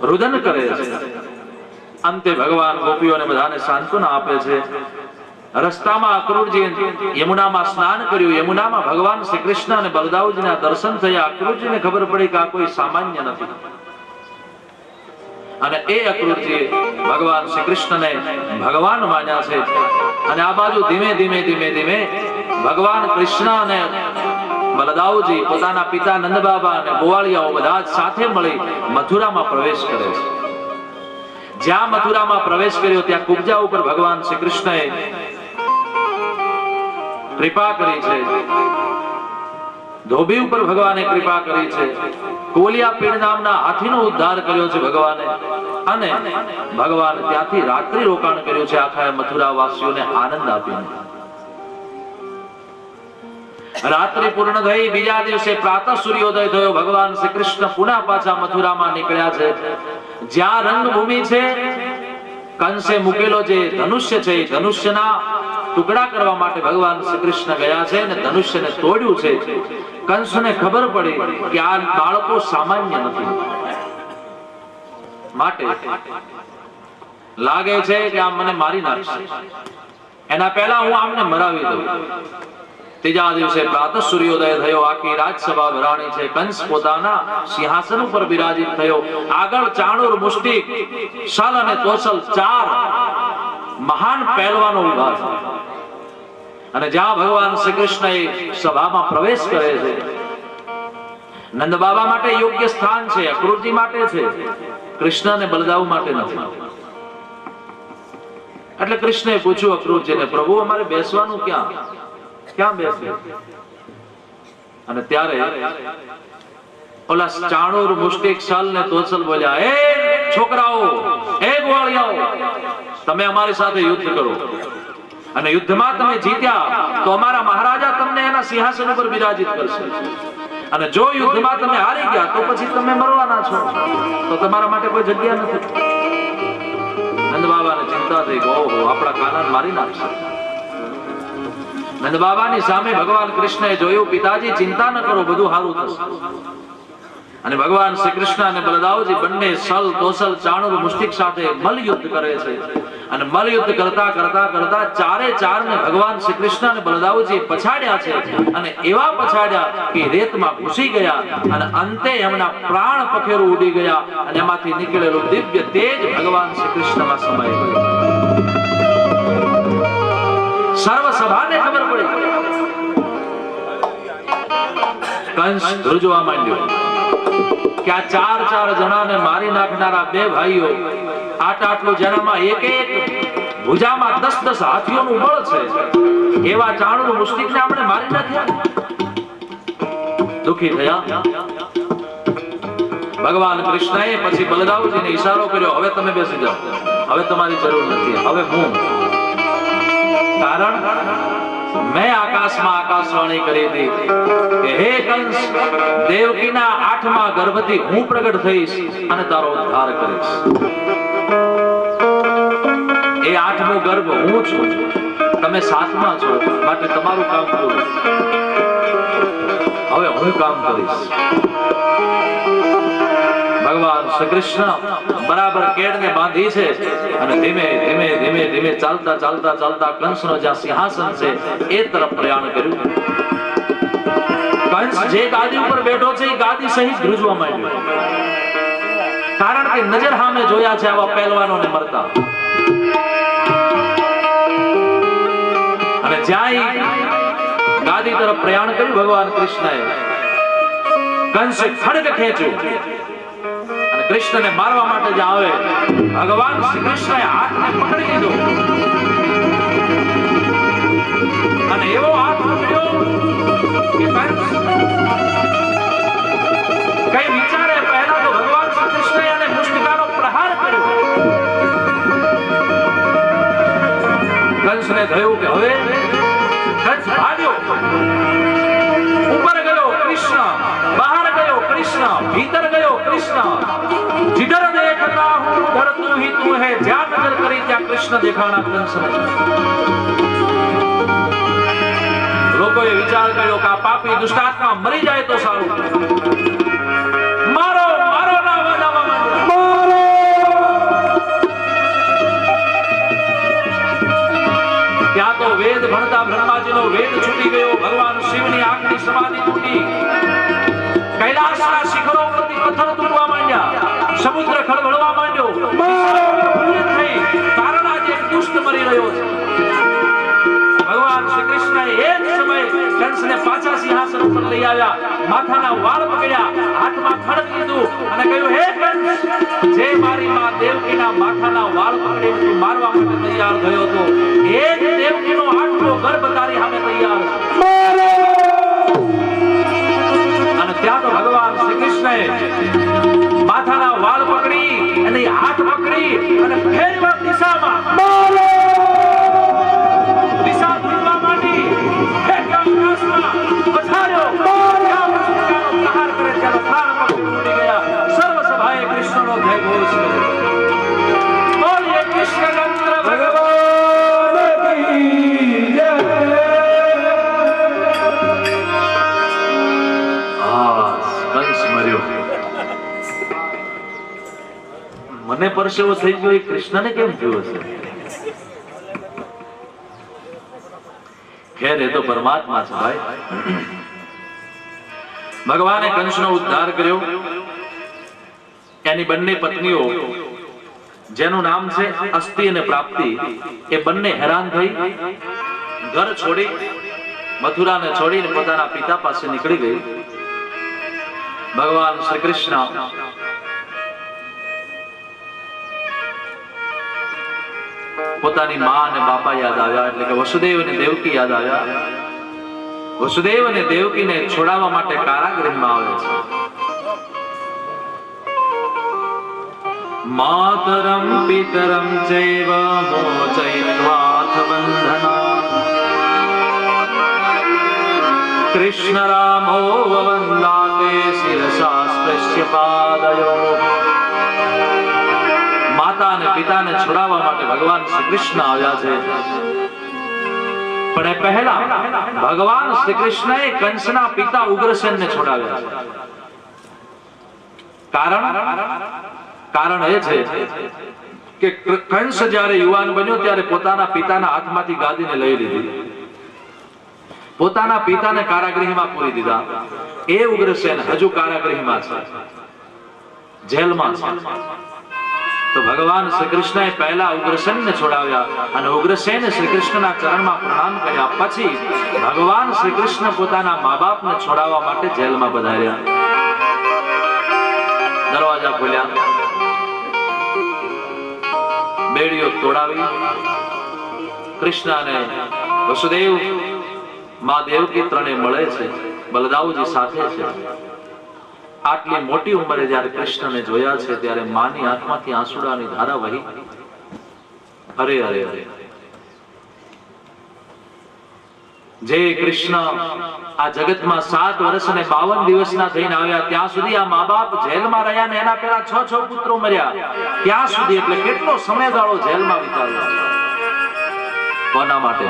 Speaker 1: રુદન કરે છે. અંતે ભગવાન ગોપીઓને બધાને સાંત્વના આપે છે. રસ્તામાં અક્રૂરજી યમુનામાં સ્નાન કર્યું. યમુનામાં ભગવાન શ્રી કૃષ્ણ અને બલદાવજીના દર્શન થયા. અક્રૂરજીને ખબર પડી કે આ કોઈ સામાન્ય નથી. અને એ અક્રૂરજી ભગવાન શ્રી કૃષ્ણને ભગવાન માન્યા છે. અને આ બાજુ ધીમે ધીમે ધીમે ધીમે ભગવાન કૃષ્ણ અને બલદાવજી પોતાના પિતા નંદ બાબા અને ગોવાળિયાઓ બધા જ સાથે મળી મથુરામાં પ્રવેશ કરે છે. જ્યાં મથુરામાં પ્રવેશ કર્યો ત્યાં કુબજા ઉપર ભગવાન શ્રી કૃષ્ણએ કૃપા કરી છે. ધોબી ઉપર ભગવાને કૃપા કરી છે. કોલિયા પીડ નામના હાથીનો ઉદ્ધાર કર્યો છે ભગવાને. અને ભગવાન ત્યાંથી રાત્રિ રોકાણ કર્યું છે આખા મથુરા વાસીઓને આનંદ આપીને. રાત્રિ પૂર્ણ થઈ, બીજા દિવસે પ્રાતઃ સૂર્યોદય થયો. ભગવાન શ્રી કૃષ્ણ પુનઃ પાછા મથુરામાં નીકળ્યા છે. જ્યાં રંગભૂમિ છે, કંસે મૂકેલો જે ધનુષ્ય છે, એ ધનુષ્યના ટુકડા કરવા માટે ભગવાન શ્રી કૃષ્ણ ગયા છે અને ધનુષ્યને તોડ્યું છે. કંસને ખબર પડી કે આ બાળકો સામાન્ય નથી, માટે લાગે છે કે આ મને મારી નાખશે. એના પહેલા હું આમને મરાવી દઉં. ત્રીજા દિવસે પ્રાતઃ સૂર્યોદય થયો. આખી રાજસભા ભરાણી છે. કંસ પોતાના સિંહાસન ઉપર બિરાજિત થયો. આગળ ચાણૂર, મુષ્ટિક, શલ અને તોસલ 4 મહાન પહેલવાનો ઉભા છે. અને જ્યાં ભગવાન શ્રી કૃષ્ણ એ સભામાં પ્રવેશ કરે છે, નંદ બાબા માટે યોગ્ય સ્થાન છે, અક્રૂરજી માટે છે, કૃષ્ણ અને બલદાવ માટે નથી. એટલે કૃષ્ણએ પૂછ્યું અક્રૂરજીને, પ્રભુ અમારે બેસવાનું ક્યાં બેસે? અને ત્યારે ઓલા ચાણૂર, મુષ્ટિક, શલ ને તોસલ બોલ્યા, એ છોકરાઓ, એ ગોવાળિયાઓ, તમે અમારી સાથે યુદ્ધ કરો અને યુદ્ધમાં તમે જીત્યા તો અમારા મહારાજા તમને એના સિંહાસન ઉપર બિરાજિત કરશે. અને જો યુદ્ધમાં તમે હારી ગયા તો પછી તમે મરવાના છો, તો તમારા માટે કોઈ જગ્યા નથી. નંદ બાબાને ચિંતા થઈ ગઈ, ઓહો, આપણા કાનાને મારી નાખશે. નંદ બાબાની સામે ભગવાન કૃષ્ણએ જોયું, પિતાજી ચિંતા ન કરો, બધું સારું થશે. અને ભગવાન શ્રી કૃષ્ણ અને બલદાવજી બંને શલ, તોસલ, ચાણૂર, મુષ્ટિક સાથે મલ યુદ્ધ કરે છે. અને મલ યુદ્ધ કરતા કરતા કરતા 4 ને ભગવાન શ્રી કૃષ્ણ અને બલદાવજી પછાડ્યા છે. અને એવા પછાડ્યા કે રેતમાં ઘૂસી ગયા અને અંતે એમના પ્રાણ પખેરું ઉડી ગયા અને એમાંથી નીકળેલું દિવ્ય તેજ ભગવાન શ્રી કૃષ્ણમાં સમાઈ ગયું. સર્વ સભાને ખબર પડી. કંસ ધ્રુજવા માંડ્યો કે આ 4 જણાને મારી નાખનારા 2 ભાઈઓ, આટલું જેનામાં એક ભુજામાં 10 હાથીઓનું બળ છે, એવા ચાણૂર, મુષ્ટિકને આપણે મારી નાખ્યા. દુખી થયા. ભગવાન કૃષ્ણએ પછી બલદાવજીને ઈશારો કર્યો, હવે તમે બેસી જાઓ, હવે તમારી જરૂર નથી, હવે હું. કારણ મેં આકાશમાં આકાશવાણી કરી હતી કે હે કંસ, દેવકીના 8મા ગર્ભથી હું પ્રગટ થઈશ અને તારો ઉદ્ધાર કરીશ. એ 8મો ગર્ભ હું છું, તમે 7મા છો, માટે તમારું કામ પૂરું. હવે હું કામ કરીશ. ભગવાન ભગવાન શ્રી કૃષ્ણ બરાબર કેડને બાંધી છે અને ધીમે ધીમે ધીમે ધીમે ચાલતા ચાલતા ચાલતા કંસનો જ્યાં સિંહાસન છે એ તરફ પ્રયાણ કર્યું. કંસ જે ગાદી ઉપર બેઠો છે એ ગાદી સહિત ધ્રુજવા માંડ્યો, કારણ કે નજર સામે જોયા છે આવા પહેલવાનોને મરતા. અને જ્યાં ગાદી તરફ પ્રયાણ કર્યું ભગવાન કૃષ્ણએ, કંસે ખડગ ખેંચ્યું અને કૃષ્ણને મારવા માટે જ આવે, ભગવાન શ્રી કૃષ્ણએ હાથને પકડી લીધો અને એવો હાથ પકડ્યો કે કંસ કઈ વિચારે પહેલા તો ભગવાન શ્રી કૃષ્ણએ એને મુષ્ટિકાનો પ્રહાર કર્યો. કંસને થયું કે હવે કંસ ભાગ્યો, ઉપર ગયો કૃષ્ણ, બહાર ગયો કૃષ્ણ, ભીતર ગયો કૃષ્ણ. जिधर देखता हूं उधर तू ही तू है, જ્યાં નજર કરી ત્યાં કૃષ્ણ દેખાણા કંસને. લોકોએ વિચાર કર્યો કે આ પાપી દુષ્ટાત્મા મરી જાય તો સારું. મારો મારો ના વાજાવા માંડ્યા. ત્યાં તો વેદ ભણતા બ્રહ્માજીનો વેદ છૂટી ગયો, ભગવાન શિવની આંખની સમાધિ તૂટી, કૈલાસના શિખરો પરથી પથ્થર તૂટવા માંડ્યા, સમુદ્ર ખળભળવા માંડ્યો, કારણ આજે દુષ્ટ મરી રહ્યો છે. ભગવાન શ્રી કૃષ્ણએ એક સમય કંસને પાછા સિંહાસન ઉપર લઈ આવ્યા, માથાના વાળ પકડ્યા, હાથમાં ખડગ લીધું અને કહ્યું, હે કંસ, જે મારી માં દેવકીના માથાના વાળ પકડીને તું મારવા માટે તૈયાર થયો હતો, એ જ દેવકીનો આટલો ગર્ભ તારી સામે તૈયાર છે. અને ત્યાં તો ભગવાન શ્રી કૃષ્ણએ માથાના વાળ પકડી અને હાથ પકડી અને ફેરવા દિશામાં દિશા ભૂલવા માંડી, આકાશમાં પછાડ્યો, પ્રહાર કરે ત્યારે પ્રાણ પક્ષી તૂટી ગયા. સર્વ સભાએ કૃષ્ણનો જય ઘોષ કર્યો. બોલીએ કૃષ્ણચંદ્ર ભગવાન કી જય. કંસ મર્યો. મને પરસેવો થઈ ગયો, એ કૃષ્ણને કેમ થયો હશે? ખેર, એ તો પરમાત્મા છે ભાઈ. ભગવાને કંસનો ઉદ્ધાર કર્યો. એની બંને પત્નીઓ, જેનું નામ છે અસ્તિ અને પ્રાપ્તિ, એ બંને હેરાન થઈ ઘર છોડી, મથુરાને છોડીને પોતાના પિતા પાસે નીકળી ગઈ. ભગવાન શ્રી કૃષ્ણ પોતાની માં અને બાપા યાદ આવ્યા, એટલે કે વસુદેવ અને દેવકી યાદ આવ્યા. વસુદેવ અને દેવકીને છોડાવવા માટે કારાગૃહમાં આવે છે. માતરમ પિતરમ ચૈવ મોચયિત્વાથ બંધના કૃષ્ણ રામો વવંદાતે શિરસા સ્પૃશ્ય પાદયો. માતા અને પિતાને છોડાવવા માટે ભગવાન શ્રી કૃષ્ણ આવ્યા છે. પણ એ પહેલા ભગવાન શ્રી કૃષ્ણએ કંસના પિતા ઉગ્રસેનને છોડાવ્યા છે. કારણ એ છે કે કંસ જ્યારે યુવાન બન્યો ત્યારે પોતાના પિતાના હાથમાંથી ગાદીને લઈ લીધી, પોતાના પિતાને કારાગૃહમાં પૂરી દીધા. એ ઉગ્રસેન હજુ કારાગૃહમાં છે, જેલમાં છે. તો ભગવાન શ્રી કૃષ્ણએ પહેલા ઉગ્રસેનને છોડાવ્યા અને ઉગ્રસેને શ્રી કૃષ્ણના ચરણમાં પ્રણામ કર્યા. પછી ભગવાન શ્રી કૃષ્ણ પોતાના મા બાપને છોડાવવા માટે જેલમાં પધાર્યા. દરવાજા ખોલ્યા, બેડીઓ તોડાવી. કૃષ્ણ અને વસુદેવ, મા દેવકી ત્રણે મળે છે, બલદાવજી સાથે છે. આટલી મોટી ઉંમરે જ્યારે કૃષ્ણને જોયા છે ત્યારે માની આંખમાંથી આંસુડાની ધારા વહી. અરે અરે અરે, જે કૃષ્ણ આ જગતમાં 7 વર્ષ અને 52 દિવસના થઈને આવ્યા, ત્યાં સુધી આ મા બાપ જેલમાં રહ્યા ને એના પહેલા 6 પુત્રો મર્યા. ત્યાં સુધી, એટલે કેટલો સમયગાળો જેલમાં વિતાવ્યો. કોના માટે?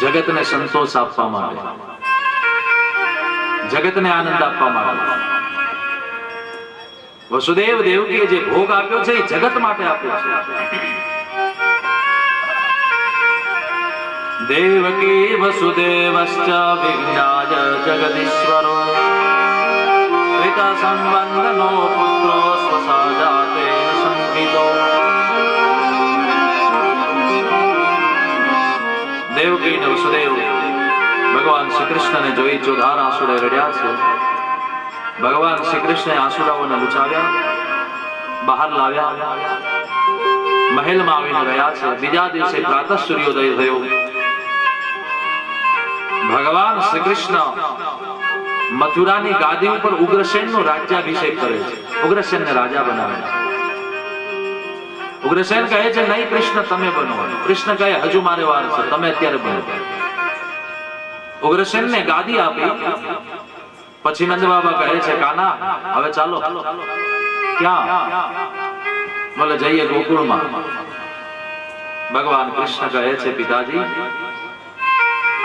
Speaker 1: જગતને સંતોષ આપવા માટે, જગતને આનંદ આપવા માટે. વસુદેવ દેવકીએ જે ભોગ આપ્યો છે એ જગત માટે આપ્યો છે. દેવકી વસુદેવશ્ચ વિજ્ઞાય જગદીશ્વરો પિતા સંબંધનો પુત્રો સ્વસાજાતેન સંવિદો. દેવકી અને વસુદેવ ભગવાન શ્રી કૃષ્ણને જોઈ ચોધાર આંસુડે રડ્યા છે. ભગવાન શ્રી કૃષ્ણે આંસુડાઓને લૂછાવ્યા, બહાર લાવ્યા, મહેલમાં આવીને રહ્યા છે. બીજા દિવસે પ્રાતઃ સૂર્યોદય થયો. ભગવાન શ્રી કૃષ્ણ મથુરાની ગાદી ઉપર ઉગ્રસેનનો રાજ્યાભિષેક કરે છે. ઉગ્રસેનને રાજા બનાવે છે. ઉગ્રસેન કહે છે નહીં કૃષ્ણ તમે બનો. કૃષ્ણ કહે હજુ મારે વાર છે, તમે અત્યારે બનો. ઉગ્રસેનને ગાદી આપી. પછી નંદ બાબા કહે છે કાના હવે ચાલો. ક્યાં? બોલે જઈએ ગોકુળમાં. ભગવાન કૃષ્ણ કહે છે પિતાજી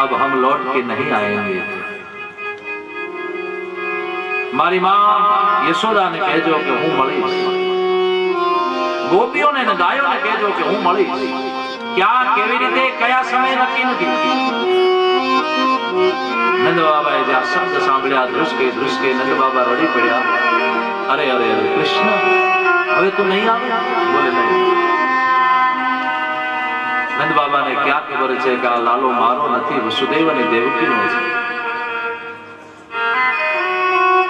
Speaker 1: अब हम लौट के नहीं आएंगे. મારી માં યશોદાને કહેજો કે હું મળીશ. ગોપીઓને અને ગાયોને કહેજો કે હું મળીશ. ક્યાં, કેવી રીતે, કયા સમયે નક્કી નથી. નંદ બાબાએ જે આ શબ્દ સાંભળ્યા ધ્રુસકે ધ્રુસકે નંદ બાબા રડી પડ્યા. અરે અરે અરે કૃષ્ણ હવે તું નહીં આવે? બોલે નહીં. નંદ બાબાને ક્યાં ખબર છે કે આ લાલો મારો નથી, વસુદેવ અને દેવકીનો છે.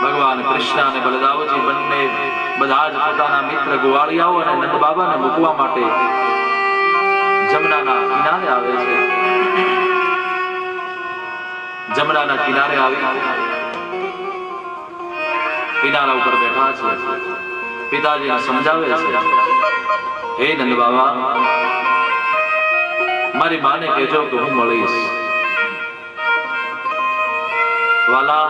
Speaker 1: ભગવાન કૃષ્ણ અને બલદાવજી બંને બધા જ પોતાના મિત્ર ગોવાળિયાઓ અને નંદ બાબાને મૂકવા માટે જમનાના કિનારે આવે છે. જમનાના કિનારે આવી કિનારા ઉપર બેઠા છે. પિતાજીને સમજાવે છે હે નંદ બાબા મારી માને કહેજો કે હું મળીશ. વાલા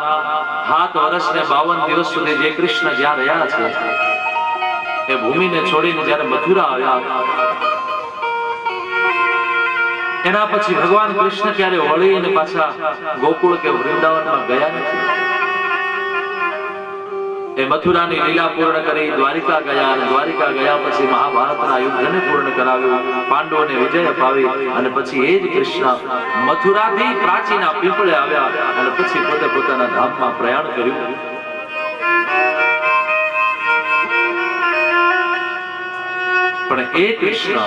Speaker 1: 7 વર્ષ ને 52 દિવસ સુધી જે કૃષ્ણ જ્યાં રહ્યા છે એ ભૂમિને છોડીને જ્યારે મથુરા આવ્યા એના પછી ભગવાન કૃષ્ણ ક્યારે વળી અને પાછા ગોકુળ કે વૃંદાવનમાં ગયા નથી. એ મથુરાની લીલા પૂર્ણ કરી દ્વારિકા ગયા અને દ્વારિકા ગયા પછી મહાભારતના યુદ્ધને પૂર્ણ કરાવ્યું, પાંડવોને વિજય અપાવી અને પછી એ જ કૃષ્ણ મથુરાથી પ્રાચીના પીપળે આવ્યા અને પછી પોતે પોતાના ધામમાં પ્રયાણ કર્યું. પણ એ કૃષ્ણ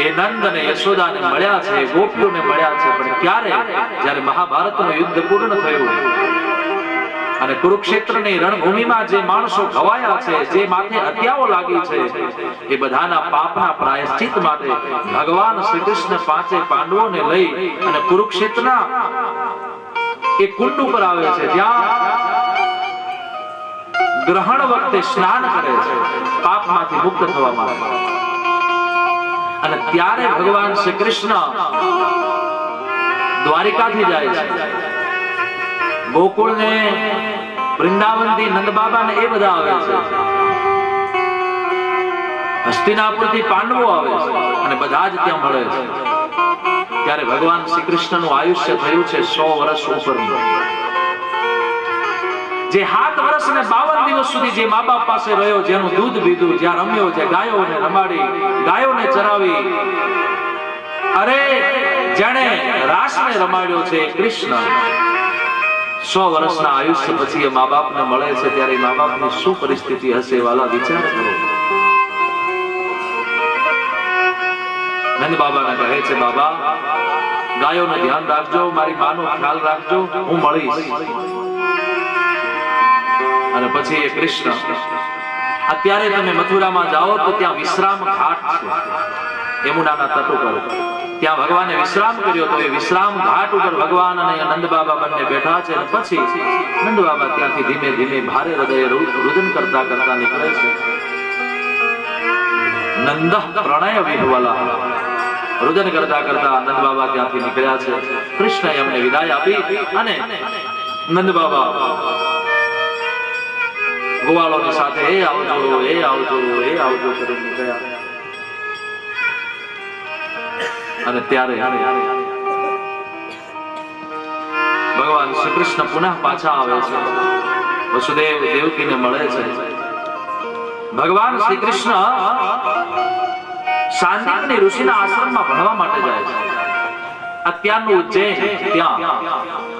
Speaker 1: એ નંદ અને યશોદાને મળ્યા છે, ગોપીઓને મળ્યા છે. પણ ક્યારે? જ્યારે મહાભારતનું યુદ્ધ પૂર્ણ થયું અને કુરુક્ષેત્રની રણભૂમિમાં જે માણસો ઘવાયા છે, જે માથે હત્યાઓ લાગી છે, એ બધાના પાપના પ્રાયશ્ચિત માટે ભગવાન શ્રી કૃષ્ણ 5 પાંડવોને લઈ અને કુરુક્ષેત્રના એ કુંડ ઉપર આવે છે જ્યાં ગ્રહણ વખતે સ્નાન કરે છે પાપમાંથી મુક્ત થવા માટે. અને ત્યારે ભગવાન શ્રી કૃષ્ણ દ્વારિકાથી જાય છે. ગોકુળને વૃંદાવનથી નંદ બાબાને એ બધા આવે છે. હસ્તિનાપુરથી પાંડવો આવે છે અને બધા જ ત્યાં મળે છે. ત્યારે ભગવાન શ્રી કૃષ્ણનું આયુષ્ય થયું છે 100 વર્ષ ઉપરનું. જે 7 વર્ષ ને 52 દિવસ સુધી જે મા બાપ પાસે રહ્યો, જેનું દૂધ પીધું, જ્યાં રમ્યો, જે ગાયોને રમાડી, ગાયોને ચરાવી, અરે જેણે રાસને રમાડ્યો છે કૃષ્ણ, 100 વર્ષના આયુષ્ય પછી એ મા બાપને મળે છે. ત્યારે મા બાપની શું પરિસ્થિતિ હશે વાલા, વિચાર કરો. નંદ બાબાને કહે છે બાબા ગાયોનું ધ્યાન રાખજો, મારી માનો ખ્યાલ રાખજો, હું મળીશ. અને પછી એ કૃષ્ણ અત્યારે તમે મથુરામાં જાઓ તો ત્યાં વિશ્રામ ઘાટ છે યમુનાના તટ ઉપર. ત્યાં ભગવાને વિશ્રામ કર્યો તો એ વિશ્રામ ઘાટ ઉપર ભગવાન અને નંદ બાબા બંને બેઠા છે. અને પછી નંદ બાબા ત્યાંથી ધીમે ધીમે ભારે હૃદયે રુદન કરતા કરતા નીકળે છે. નંદ પ્રણય વિહવલા રુદન કરતા કરતા નંદ બાબા ત્યાંથી નીકળ્યા છે. કૃષ્ણએ એમને વિદાય આપી અને નંદ બાબા ગોવાળોની સાથે એ આવજો એ આવજો એ આવજો કરી નીકળ્યા. અને ત્યારે ભગવાન શ્રી કૃષ્ણ પુનઃ પાછા આવે છે. વસુદેવ દેવકીને મળે છે. ભગવાન શ્રી કૃષ્ણ સાંદીપની ઋષિના આશ્રમમાં ભણવા માટે જાય છે. અત્યારનું ઉજ્જૈન ત્યાં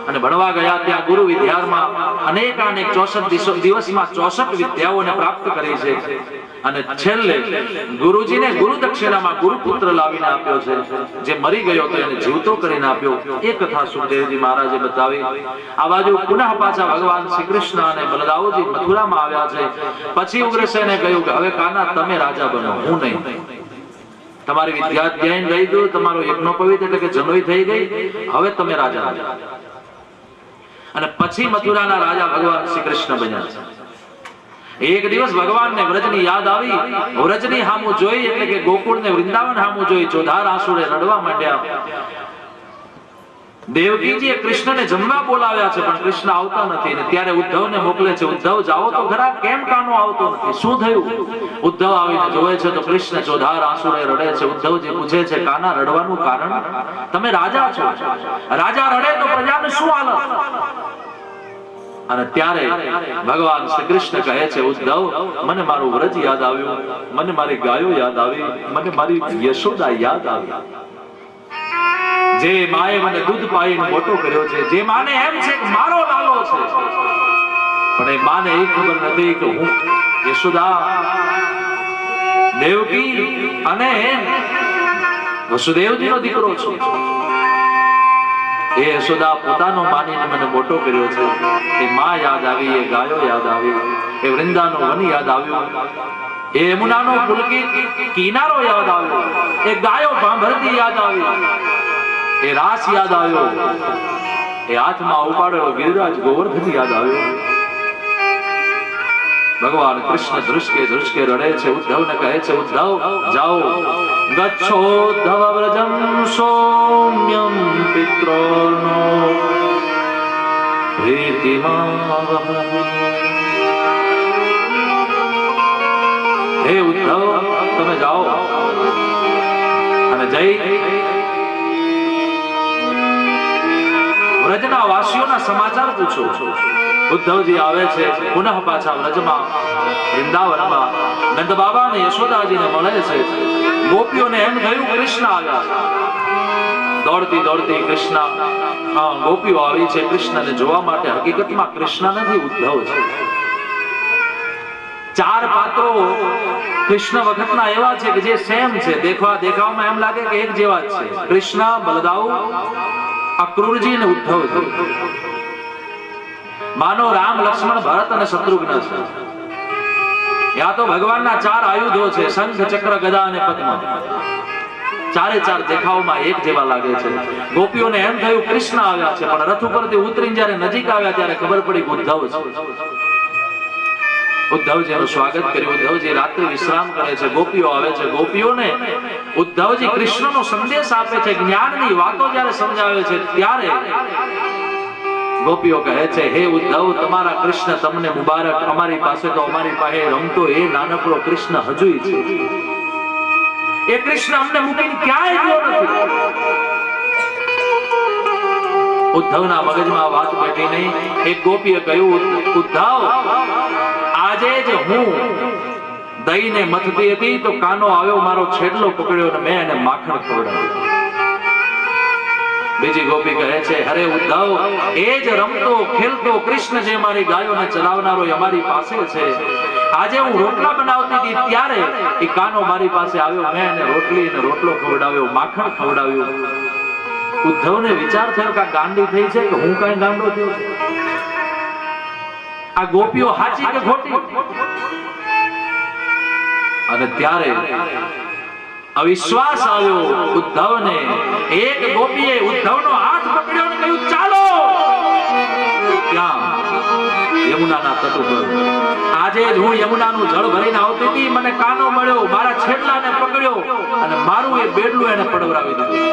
Speaker 1: અને ભણવા ગયા. ત્યાં ગુરુ વિદ્યારમાં અનેક 64 દિવસમાં 64 વિદ્યાઓને પ્રાપ્ત કરી છે. અને છેલ્લે ગુરુજીને ગુરુ દક્ષિણામાં ગુરુપુત્ર લાવીને આપ્યો છે, જે મરી ગયો તો એને જીવતો કરીને આપ્યો. એ કથા સુખદેવજી મહારાજે બતાવી. આ બાજુ પુનઃ પાછા ભગવાન શ્રી કૃષ્ણ અને બલદાવજી મથુરામાં આવ્યા છે. પછી ઉગ્રસેને કહ્યું કે હવે કાના તમે રાજા બનો, હું નહીં. તમારી વિદ્યા અધ્યયન રહી ગયું, તમારો યજ્ઞોપવિત એટલે કે જનોઈ થઈ ગઈ, હવે તમે રાજા. અને પછી મથુરાના રાજા ભગવાન શ્રી કૃષ્ણ બન્યા છે. એક દિવસ ભગવાનને વ્રજની યાદ આવી. વ્રજની હામું જોઈ એટલે કે ગોકુળને વૃંદાવન હામું જોઈ ચોધાર આંસુડે રડવા માંડ્યા. દેવકીજીએ કૃષ્ણને જમવા બોલાવ્યા છે, પણ કૃષ્ણ આવતા નથી. ને ત્યારે ઉદ્ધવને મોકલે છે, ઉદ્ધવ જાઓ તો ખરા, કેમ કાનો આવતો નથી, શું થયું? ઉદ્ધવ આવીને જોવે છે તો કૃષ્ણ ચોધાર આંસુડે રડે છે. ઉદ્ધવજી પૂછે છે, કાના રડવાનું કારણ? તમે રાજા છો, રાજા રડે તો પ્રજાને શું હાલત? અને ત્યારે ભગવાન શ્રી કૃષ્ણ કહે છે, ઉદ્ધવ મને મારું વ્રજ યાદ આવ્યું, મને મારી ગાયો યાદ આવી, મને મારી યશોદા યાદ આવી. જે માએ મને દૂધ પાઈને મોટો કર્યો છે, જે માને એમ છે કે મારો લાલો છે, પણ એ માને એ ખબર નથી કે હું યશોદા, દેવકી અને વસુદેવજીનો દીકરો છું. એ યશોદા પોતાનો માનીને મને મોટો કર્યો છે. એ માં યાદ આવી, એ ગાયો યાદ આવી, એ વૃંદાનું વન યાદ આવ્યું, એ યમુનાનો પુલકિત કિનારો યાદ આવ્યો, એ ગાયો ભાંભરતી યાદ આવી, એ રાસ યાદ આવ્યો, એ હાથમાં ઉપાડેલો ગિરિરાજ ગોવર્ધન યાદ આવ્યો. ભગવાન કૃષ્ણ ધ્રુસકે રડે છે. ઉદ્ધવને કહે છે, ઉદ્ધવ જાઓ, ગચ્છોદ્ધવ વ્રજમ સૌમ્યમ પિત્રોનો પ્રીતિમાં. હે ઉદ્ધવ, તમે જાઓ અને જઈ વ્રજના વાસીઓના સમાચાર પૂછો. ઉદ્ધવજી આવે છે પુનઃ પાછા વ્રજમાં, વૃંદાવનમાં નંદ બાબા અને યશોદાજીને મળે છે. ગોપીઓને એમ થયું કૃષ્ણ આવ્યા છે. દોડતી દોડતી કૃષ્ણ ગોપીઓ આવી છે કૃષ્ણને જોવા માટે. હકીકતમાં કૃષ્ણ નથી, ઉદ્ધવ છે. 4 પાત્રો કૃષ્ણ વખતના એવા છે કે જે સેમ છે, દેખાવમાં એમ લાગે કે એક જેવા જ છે. કૃષ્ણ, બલદાવ, અક્રૂરજી અને ઉદ્ધવ છે. માનો રામ, લક્ષ્મણ, ભરત અને શત્રુઘ્ન છે. યા તો ભગવાનના 4 આયુધો છે, શંખ, ચક્ર, ગદા અને પદ્મ. 4 દેખાવમાં એક જેવા લાગે છે. ગોપીઓને એમ થયું કૃષ્ણ આવ્યા છે, પણ રથ ઉપરથી ઉતરીને જ્યારે નજીક આવ્યા ત્યારે ખબર પડી કે ઉદ્ધવ છે. ઉદ્ધવજીનું સ્વાગત કર્યું. ઉદ્ધવજી રાત્રે વિશ્રામ કરે છે. ગોપીઓ આવે છે. ગોપીઓને ઉદ્ધવજી કૃષ્ણનો સંદેશ આપે છે, જ્ઞાનની વાતો જ્યારે સમજાવે છે ત્યારે ગોપીઓ કહે છે, હે ઉદ્ધવ, તમારા કૃષ્ણ તમને મુબારક. અમારી પાસે રમતો એ નાનકડો કૃષ્ણ હજુય છે. એ કૃષ્ણ અમને મૂકીને ક્યાંય ગયો નથી. ઉદ્ધવના મગજમાં વાત બેઠી નહીં. એક ગોપીએ કહ્યું, ઉદ્ધવ, આજે જ હું દહીંને મથતી હતી તો કાનો આવ્યો, મારો છેડલો પકડ્યો અને મેં એને માખણ ખવડાવ્યું. બીજી ગોપી કહે છે, અરે ઉદ્ધવ, એ જ રમતો ખેલતો કૃષ્ણ જે મારી ગાયોને ચલાવનારો અમારી પાસે છે. આજે હું રોટલા બનાવતી હતી ત્યારે એ કાનો મારી પાસે આવ્યો, મેં એને રોટલી અને રોટલો ખવડાવ્યો, માખણ ખવડાવ્યું. ઉદ્ધવને વિચાર થયો કે આ ગાંડી થઈ છે કે હું કઈ ગાંડો થયો? આ ગોપીઓ સાચી કે ખોટી? અને ત્યારે અવિશ્વાસ આવ્યો ઉદ્ધવને. એક ગોપીએ ઉદ્ધવનો હાથ પકડ્યો અને કહ્યું, ચાલો ત્યાં યમુનાના તટ ઉપર. આજે જ હું યમુનાનું જળ ભરીને આવતી હતી, મને કાનો મળ્યો, મારા છેડલાને પકડ્યો અને મારું એ બેડલું એને પડવરાવી દીધું.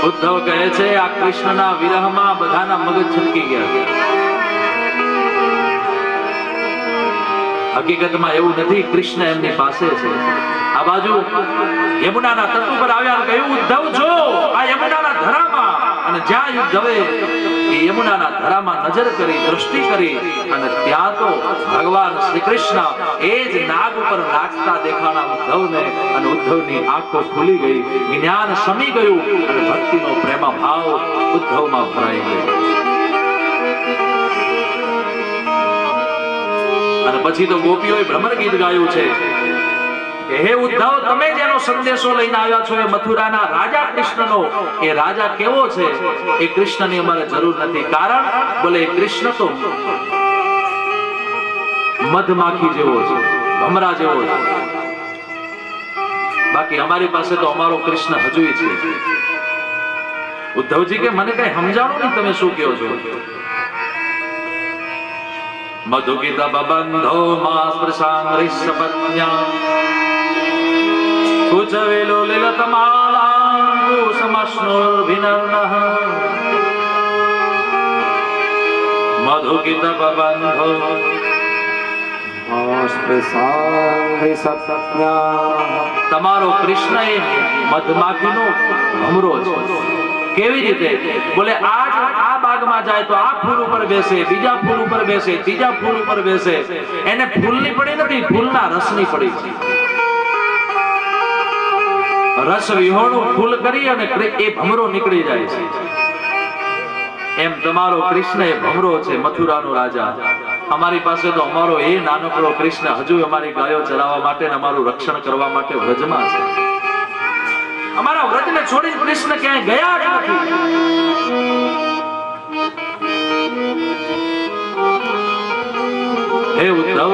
Speaker 1: ઉદ્ધવ કહે છે, આ કૃષ્ણના વિરહમાં બધાના મગજ છટકી ગયા. હકીકતમાં એવું નથી, કૃષ્ણ એમની પાસે છે. આ બાજુ યમુનાના તટ ઉપર આવ્યા અને કહ્યું, ઉદ્ધવ જો આ યમુનાના ધરામાં અને જ્યાં યુદ્ધ હવે એ યમુનાના ધરામાં નજર કરી, દ્રષ્ટિ કરી, અને ત્યાં તો ભગવાન શ્રી કૃષ્ણ એ જ નાગ ઉપર નાચતા દેખાણા ઉદ્ધવને, અને ઉદ્ધવની આંખો ખુલી ગઈ, જ્ઞાન સમી ગયું, અને ભક્તિનો પ્રેમ ભાવ ઉદ્ધવમાં ભરાઈ ગયો. અને પછી તો ગોપીઓએ ભ્રમર ગીત ગાયું છે કે હે ઉદ્ધવ, તમે જેનો સંદેશો લઈને આવ્યા છો એ મથુરાના રાજા કૃષ્ણનો, એ રાજા કેવો છે એ કૃષ્ણની અમારે જરૂર નથી. કારણ બોલે કૃષ્ણ તો મધમાખી જેવો છે, ભમરા જેવો છે. બાકી અમારી પાસે તો અમારો કૃષ્ણ હજુય છે. ઉદ્ધવજી કે મને કઈ સમજાણો નહીં, તમે શું કહો છો? મધુકિત બંધો માસ પ્રસાંગરિષપત્ન્યા કુચવેલો લીલતમાલાંકુશમશ્નુર્વિનર્ણઃ મધુકિત બંધો માસ પ્રસાંગરિષપત્ન્યા. તમારો કૃષ્ણ એ મધમાખીનો ભમરો છે. કેવી રીતે? બોલે આજ આ બાગમાં જાય તો આ ફૂલ ઉપર બેસે, બીજા ફૂલ ઉપર બેસે, ત્રીજા ફૂલ ઉપર બેસે. એને ફૂલની પડી નથી, ફૂલના રસની પડી છે. રસ વિહોણું ફૂલ કરી અને એ ભમરો નીકળી જાય છે. એમ તમારો કૃષ્ણ એ ભમરો છે, મથુરાનો રાજા. અમારી પાસે તો અમારો એ નાનકડો કૃષ્ણ હજુ અમારી ગાયો ચરાવવા માટે અને અમારું રક્ષણ કરવા માટે વ્રજમાં છે. અમારા વ્રજને છોડી કૃષ્ણ ક્યાંય ગયા જ નથી. હે ઉદ્ધવ,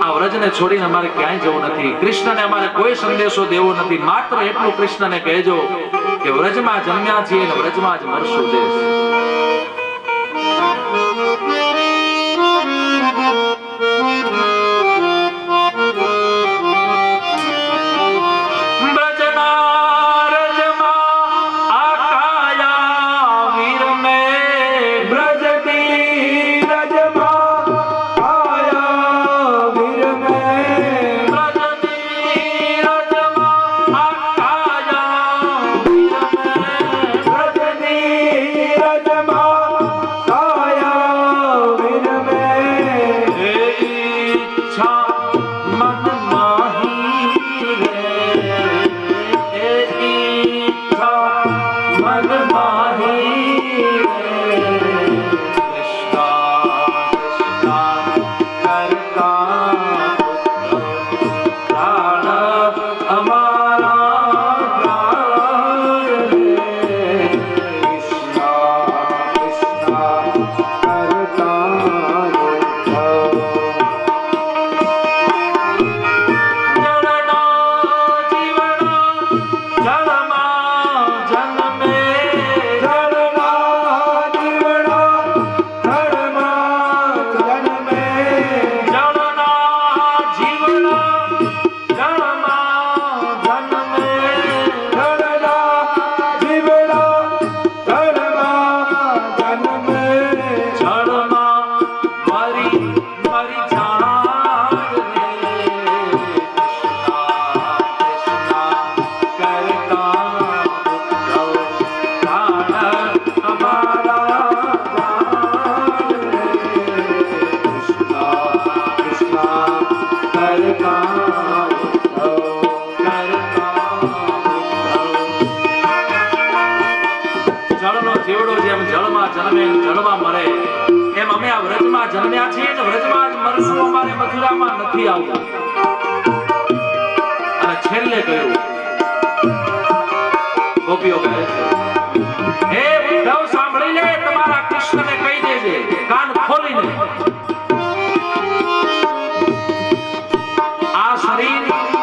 Speaker 1: આ વ્રજને છોડીને અમારે ક્યાંય જવું નથી. કૃષ્ણને અમારે કોઈ સંદેશો દેવો નથી. માત્ર એટલું કૃષ્ણને કહેજો કે વ્રજમાં જન્મ્યા છીએ અને વ્રજમાં જ મરશું. દેશ જન્મ્યા છીએ ને વ્રજમાં જ મરશું. અમારે મથુરામાં નથી આવવું. અને છેલ્લે કહ્યું, ગોપીઓ કહે છે, હે ઉદ્ધવ, સાંભળી લે, તમારા કૃષ્ણને કહી દેજે કાન ખોલીને, આ શરીર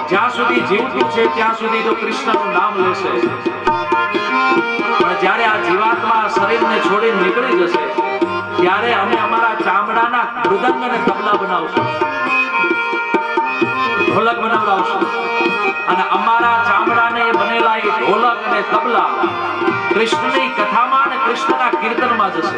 Speaker 1: જ્યાં સુધી જીવતું છે ત્યાં સુધી તો કૃષ્ણનું નામ લેશે. પણ જ્યારે આ જીવાત્મા શરીરને છોડીને નીકળી જશે ત્યારે અમે અમારા ચામડાના મૃદંગ અને તબલા બનાવશું, ઢોલક બનાવડાવશું. અને અમારા ચામડાને બનેલા એ ઢોલક અને તબલા કૃષ્ણની કથામાં અને કૃષ્ણના કીર્તનમાં જશે.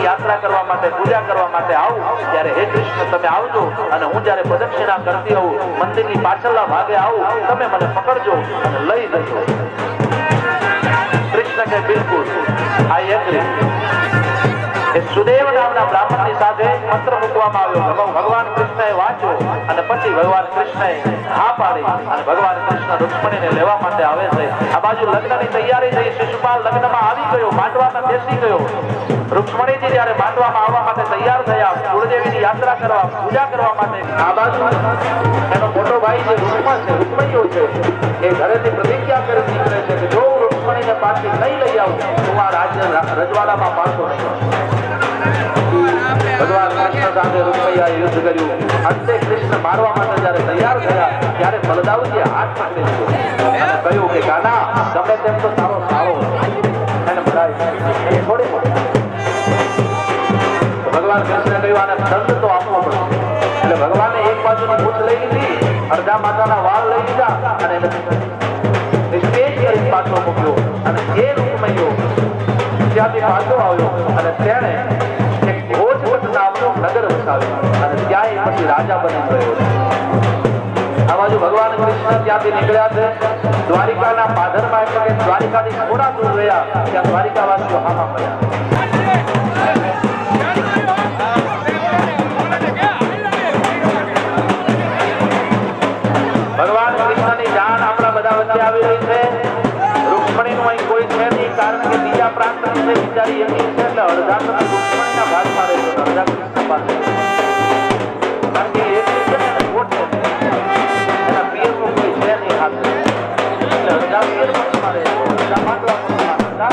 Speaker 1: યાત્રા કરવા માટે, પૂજા કરવા માટે આવું ત્યારે હે કૃષ્ણ તમે આવજો, અને હું જ્યારે પ્રદક્ષિણા કરતી હોઉં મંદિરની પાછળના ભાગે આવું, તમે મને પકડજો અને લઈ જજો. કૃષ્ણ કહે બિલકુલ, આઈ એગ્રી. એ સુદેવ નામના બ્રાહ્મણની સાથે મંત્ર મૂકવામાં આવ્યો. ભગવાન કૃષ્ણએ વાંચ્યો અને પછી ભગવાન કૃષ્ણએ હા પાડી અને ભગવાન કૃષ્ણ રૂક્ષ્મણીને લેવા માટે આવે છે. આ બાજુ લગ્નની તૈયારી થઈ, શિશુપાલ લગ્નમાં આવી ગયો, માંડવામાં બેસી ગયો. રૂક્ષ્મણીજી જ્યારે માંડવામાં આવવા માટે તૈયાર થયા, કુળદેવીની યાત્રા કરવા, પૂજા કરવા માટે, આ બાજુ એનો મોટો ભાઈ જે રૂક્ષ્મણ છે, રૂક્ષ્મણીઓ છે, એ ઘરેથી પ્રતિજ્ઞા કરી નીકળે છે કે જો હું રૂક્ષ્મણીને પાછી નહીં લઈ આવું તો હું આ રાજ્ય રજવાડામાં પાછો નહીં. ભગવાન કૃષ્ણ સાથે રૂકમૈયાએ યુદ્ધ કર્યું. અંતે કૃષ્ણ મારવા માટે જ્યારે તૈયાર થયા ત્યારે બલદાવજીએ હાથ પકડી લીધો અને કહ્યું કે કાના ગમે તેમ તો તારો સારો એને બધાય થોડી ભગવાન કૃષ્ણે કહ્યું આને દંડ તો આપવો પડશે. એટલે ભગવાને એક બાજુની મૂછ લઈ લીધી, અડધા માથાના વાળ લઈ લીધા અને એને નિસ્તેજ કરી પાછો મૂક્યો. અને એ રૂકમૈયો ત્યાંથી પાછો આવ્યો અને તેણે નગર વસાવ્યું અને ત્યાં પછી રાજા બની ગયો. આ બાજુ ભગવાન કૃષ્ણ ત્યાંથી નીકળ્યા છે દ્વારિકાના પાદરમાં, એટલે કે દ્વારિકાથી થોડા દૂર રહ્યા ત્યાં દ્વારિકાવાસીઓ હામા પડ્યા. ભગવાન કૃષ્ણની જાન આપણા બધા વચ્ચે આવી રહી છે. રૂક્ષ્મણીનું અહીં કોઈ છે નહીં, કારણ કે બીજા પ્રાંતની છે, બિચારી એમની છે, એટલે અડધા તમે રૂક્ષ્મણીના ભાગમાં રહેશો, અડધા કૃષ્ણ પાસે. કારણ કે એક છે ને ખોટ છે, એના પિયરનું કોઈ છે નહીં હાથ, એટલે અડધા પિયર પક્ષમાં રહેશો, અડધા માંડવા પક્ષમાં, અડધા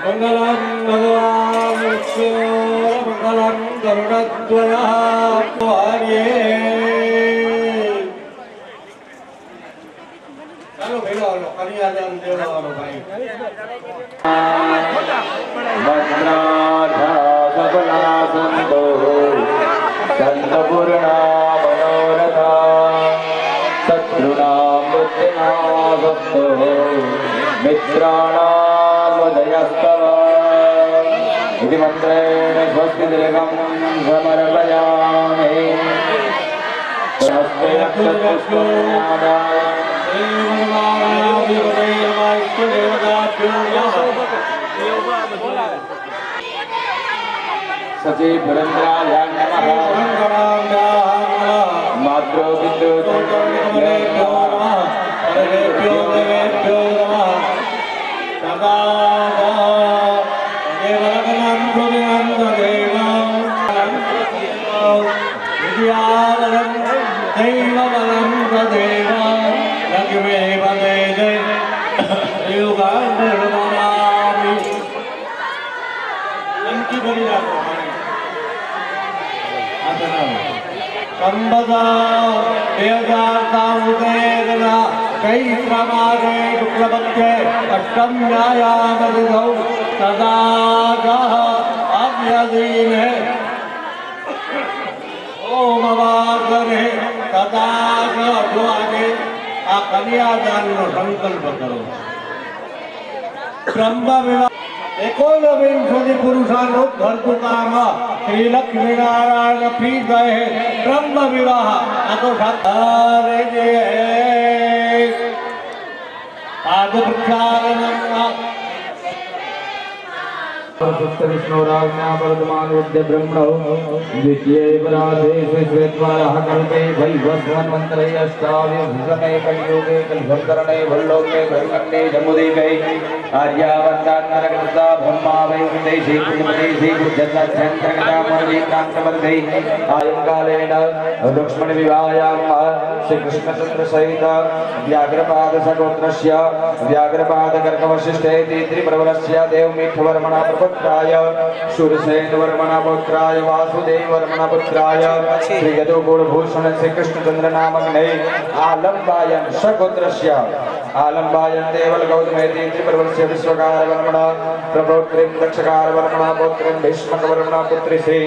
Speaker 2: मंगलम भगवान मंगलम गरुड़ध्वजा हरे। चलो भेलो कन्यादान देवानो भाई।
Speaker 3: भद्राधा सबला संतो संतपूर्णा मनोरथा शत्रुणां बुद्धिनाशक्तो मित्राणां वदयस्तव इति मन्त्रेण स्वस्ति दीर्घं समर्पयामि। हस्ते नक्षत्रपुष्पमादाय सचे पुरंदराय नमः। मात्रो पितृ
Speaker 2: संबदा वेदांतामुदेना चैत्रमासे शुक्लपक्षे अष्टम्यायामदिनौ तदागः अव्यदीने ओमवासरे तदागः जो आगे आ कन्यादानનો સંકલ્પ કરો। બ્રહ્મ વિવાહ एकोनविंशति पुरुषानुग भर्तुकाम श्री लक्ष्मी नारायण प्री गए ब्रह्म विवाह अतो सारे पाद प्रक्षालनम
Speaker 3: विष्णुराज्ञा वर्धमान विद्य ब्रह्मणो द्वितीये पराधे श्वेतवारः कल्पे वैवस्वन्वन्तरे अष्टाविंशमे कलियुगे कलिभर्करणे वल्लोके भर्मण्ये जम्बुदीपे आर्यावर्तान्तर्गता ब्रह्मा वैकुण्ठेशे पुण्यमदेशे बुद्धन्तर्गता मर्वीकान्तवर्धे आयङ्कालेन लक्ष्मणविवाहायां श्रीकृष्णचन्द्र सहित व्याघ्रपादसगोत्रस्य व्याघ्रपादकर्कवशिष्ठेति त्रिप्रवरस्य देवमीठवर्मणा पुत्राय शूरसेनवर्मणा पुत्राय वासुदेववर्मणा पुत्राय श्री यदुकुलभूषण श्री कृष्णचंद्र नामग्ने आलम्बायन सगोत्रस्य आलम्बायन देवल गौतमेति त्रिप्रवर्ष्य विश्वकारवर्मणा प्रपौत्रीं दक्षकारवर्मणा पुत्रीं भीष्मकवर्मणा पुत्री श्री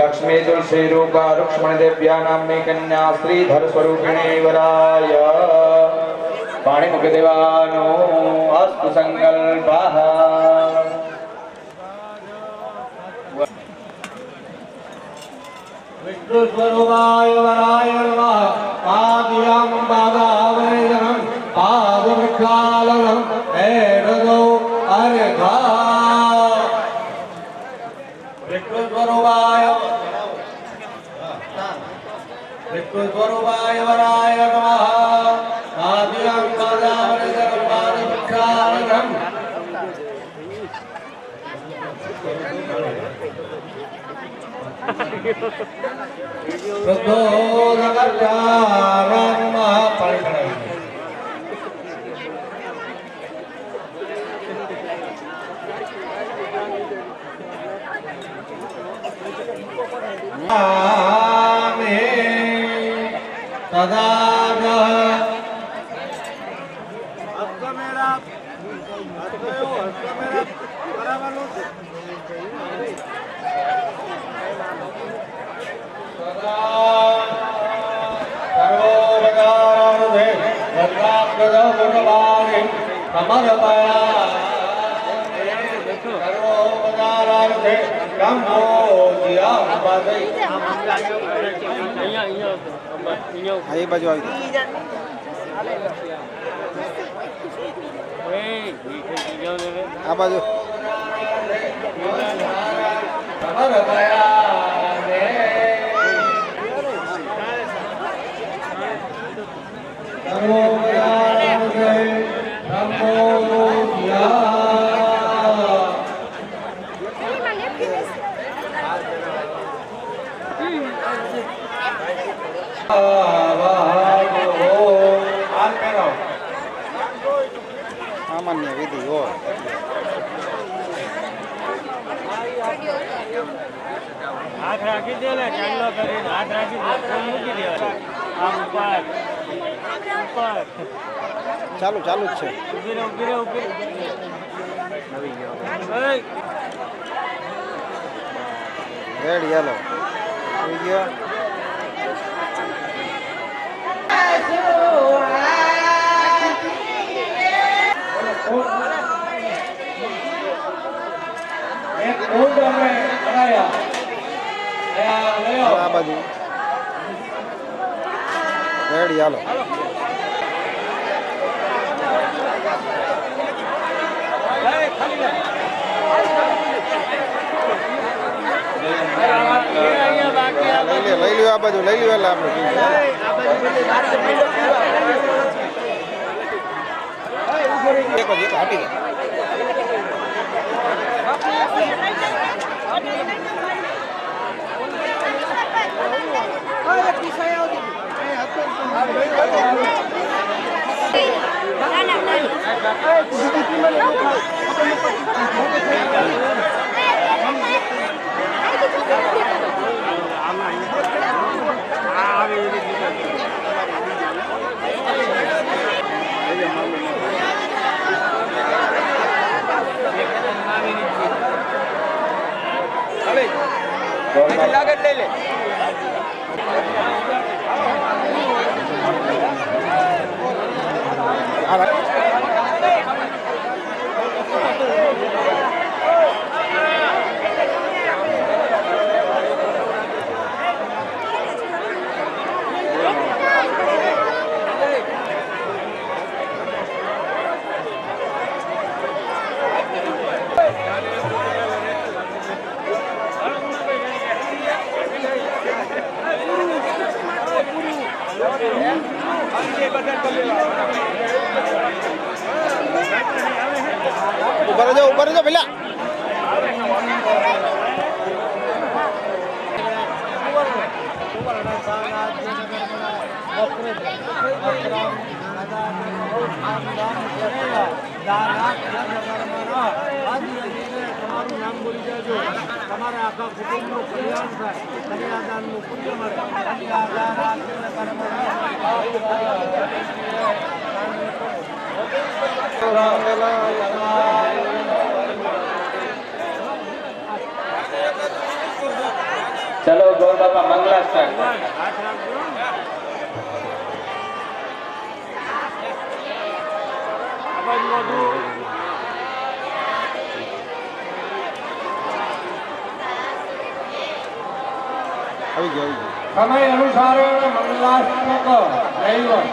Speaker 3: लक्ष्मी तुलसी रूपा रुक्ष्मणीदेव्या नाम्नी कन्या श्रीधर स्वरूपिणे वराय पाणिमुखदेवानो अस्तु संकल्पः।
Speaker 2: विष्णु स्वरूपाय वराय नमः। पादयां पादावरेदनं पादप्रक्षालनं एतदो अर्घा। विष्णु स्वरूपाय वराय नमः। पादयां पादावरेदनं पादप्रक्षालनं प्रदोदकचारं महापरिषदं आमेन तदागः
Speaker 4: અહીં બાજુ આવી આ બાજુ સામાન્ય વિધિ હોય
Speaker 5: હાથ રાખી દે ને ચાંદલો કરીને હાથ રાખી દે ફોન મૂકી દે આમ ઉપર ઉપર
Speaker 4: ચાલુ ચાલુ જ છે
Speaker 5: ઉભી રે ઉભી રે ઉભી આવી ગયો
Speaker 4: રેડી હાલો થઈ ગયો આ બાજુ રેડી હાલો લઈ લ્યો આ બાજુ લઈ લ્યો એટલે આપણે હાટી
Speaker 3: લાગત લઈ લે
Speaker 4: ઉપર જો પેલા
Speaker 5: તમારું નામ બોલી જાજો તમારા આખા કુટુંબનું કલ્યાણ થાય કન્યાદાનનું પુણ્ય મળે
Speaker 3: ચલો ગોર બાપા મંગલા સ્ટાર્ટ
Speaker 5: હાથ રાખજો આ બાજુ વધુ
Speaker 4: આવી ગયો
Speaker 3: સમય અનુસાર મંગલાષ્ટક રવિવાર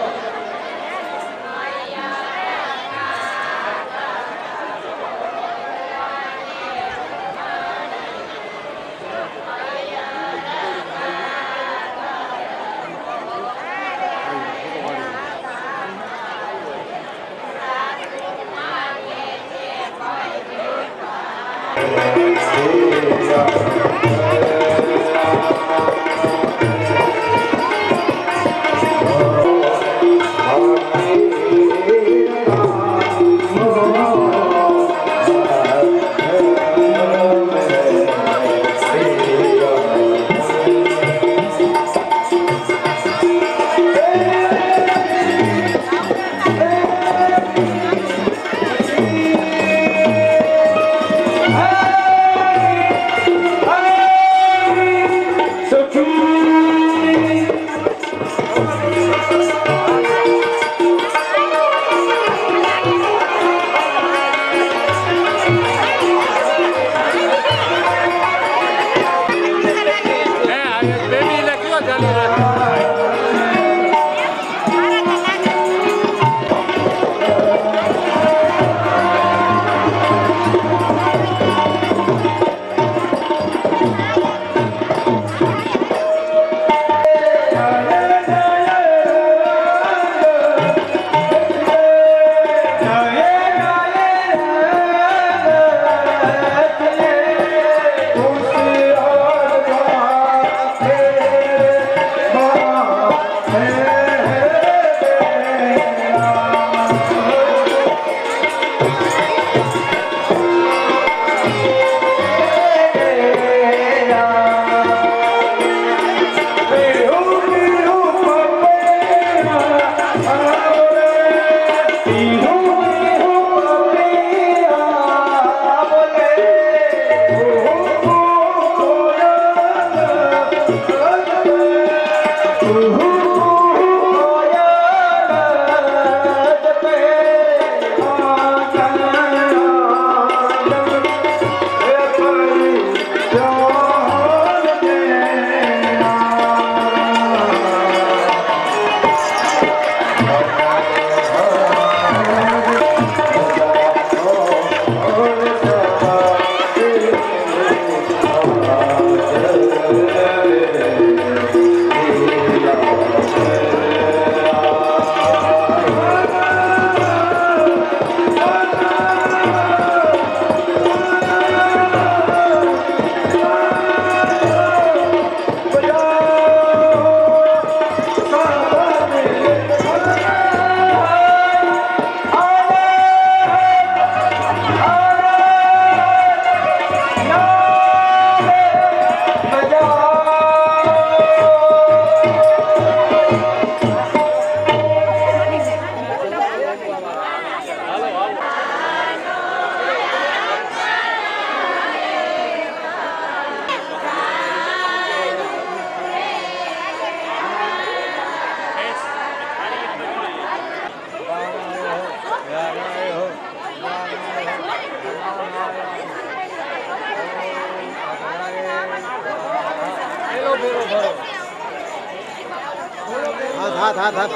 Speaker 4: હાથ હાથ હાથ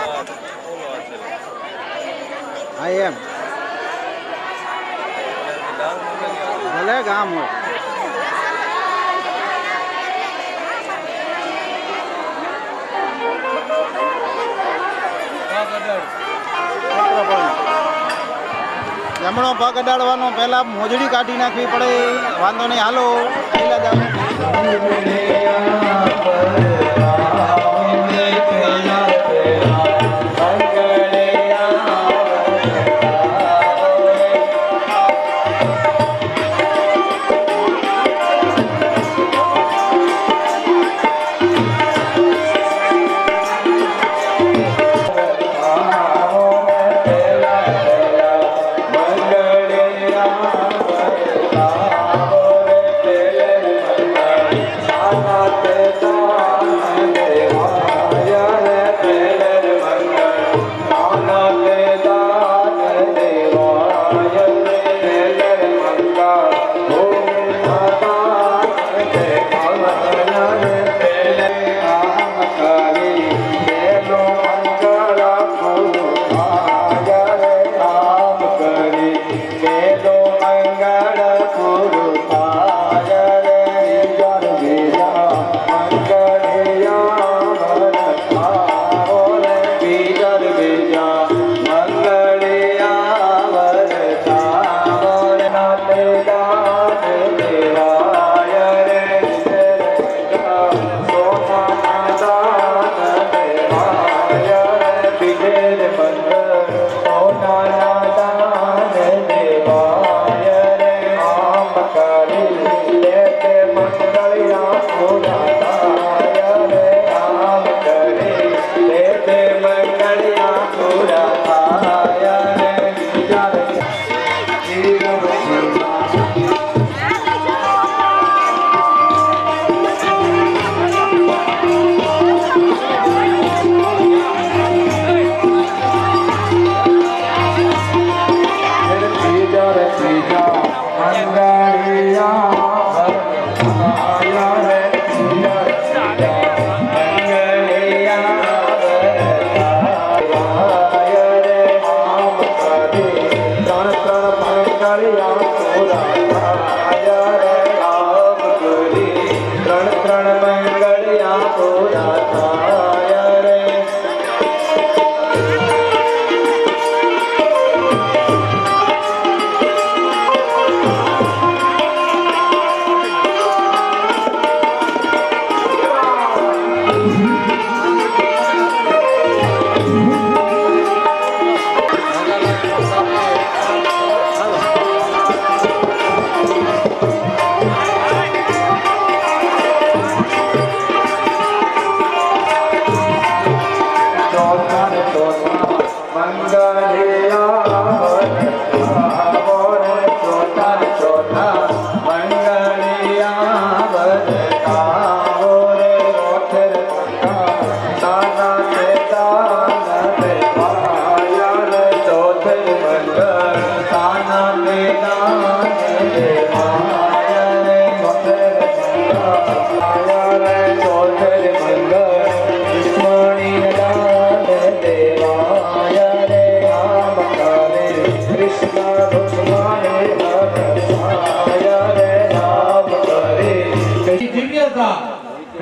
Speaker 4: હા એમ ભલે ગામ હોય જમણો પગ અડાડવાનો પહેલા મોજડી કાઢી નાખવી પડે વાંધો નહીં હાલો પહેલા જાવ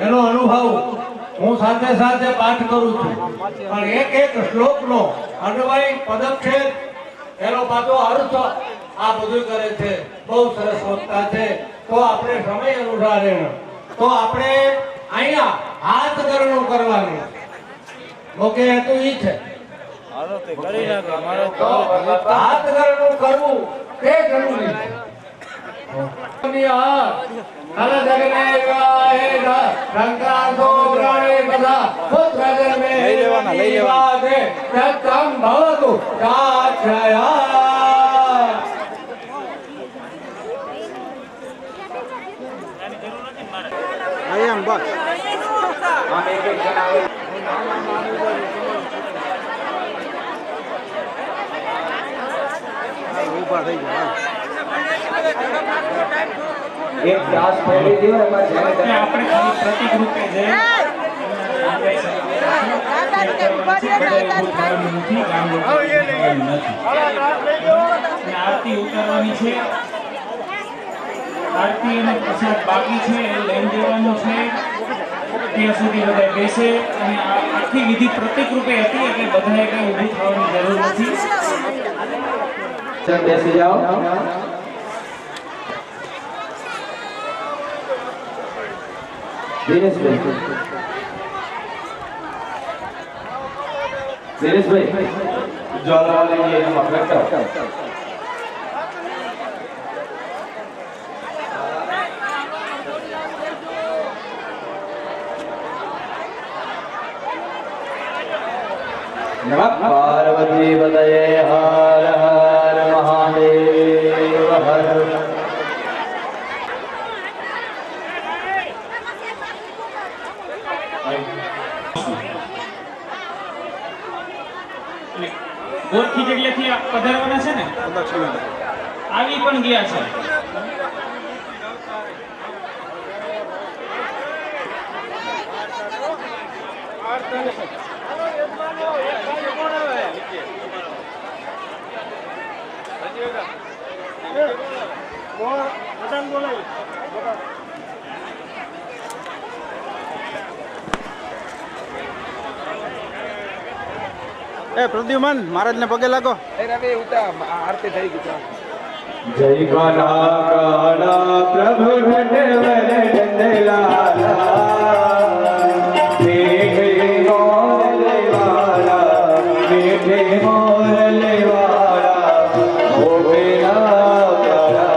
Speaker 6: એનો અનુભવ હું સાથે સાથે પાઠ કરું છું પણ એક એક શ્લોકનો અન્વય પદક્ષેપ એનો પાછો અર્થ આ બધું કરે છે બહુ સરસ વક્તા છે તો આપણે સમય અનુસારે તો આપણે અહીંયા હાથ ગરણું કરવાનું ઓકે તો ઈ છે હાથ ગરણું કરવું તે જરૂરી છે
Speaker 4: એમ બસ ઊભા થઈ ગયા
Speaker 3: એક ગ્લાસ ફેરવી દો ને એમાં જેને
Speaker 5: એટલે આપણે ખાલી પ્રતિક રૂપે જે આરતી ઉતારવાની છે. આરતી અને પ્રસાદ બાકી છે, એ લઈ દેવાનો છે. ત્યાં સુધી બધા બેસે અને આખી વિધિ પ્રતિક રૂપે હતી એટલે બધાએ કઈ ઊભું થવાની જરૂર નથી.
Speaker 3: ચલ બેસી જાઓ. દિનેશભાઈ જ્વાલા લઈએ એમાં પ્રગટાવો. નમઃ પાર્વતી પતયે હર હર મહાદેવ હર.
Speaker 5: ગોરખી જગ્યાથી પધારવાના છે ને, આવી પણ ગયા છે.
Speaker 4: એ પ્રદ્યુમન મહારાજને પગે લાગો.
Speaker 2: જય કાના કાના પ્રભુ નટવર નંદલાલા મીઠે મોર લેવાલા મીઠે મોર લેવાલા ઓ મેરા પ્યારા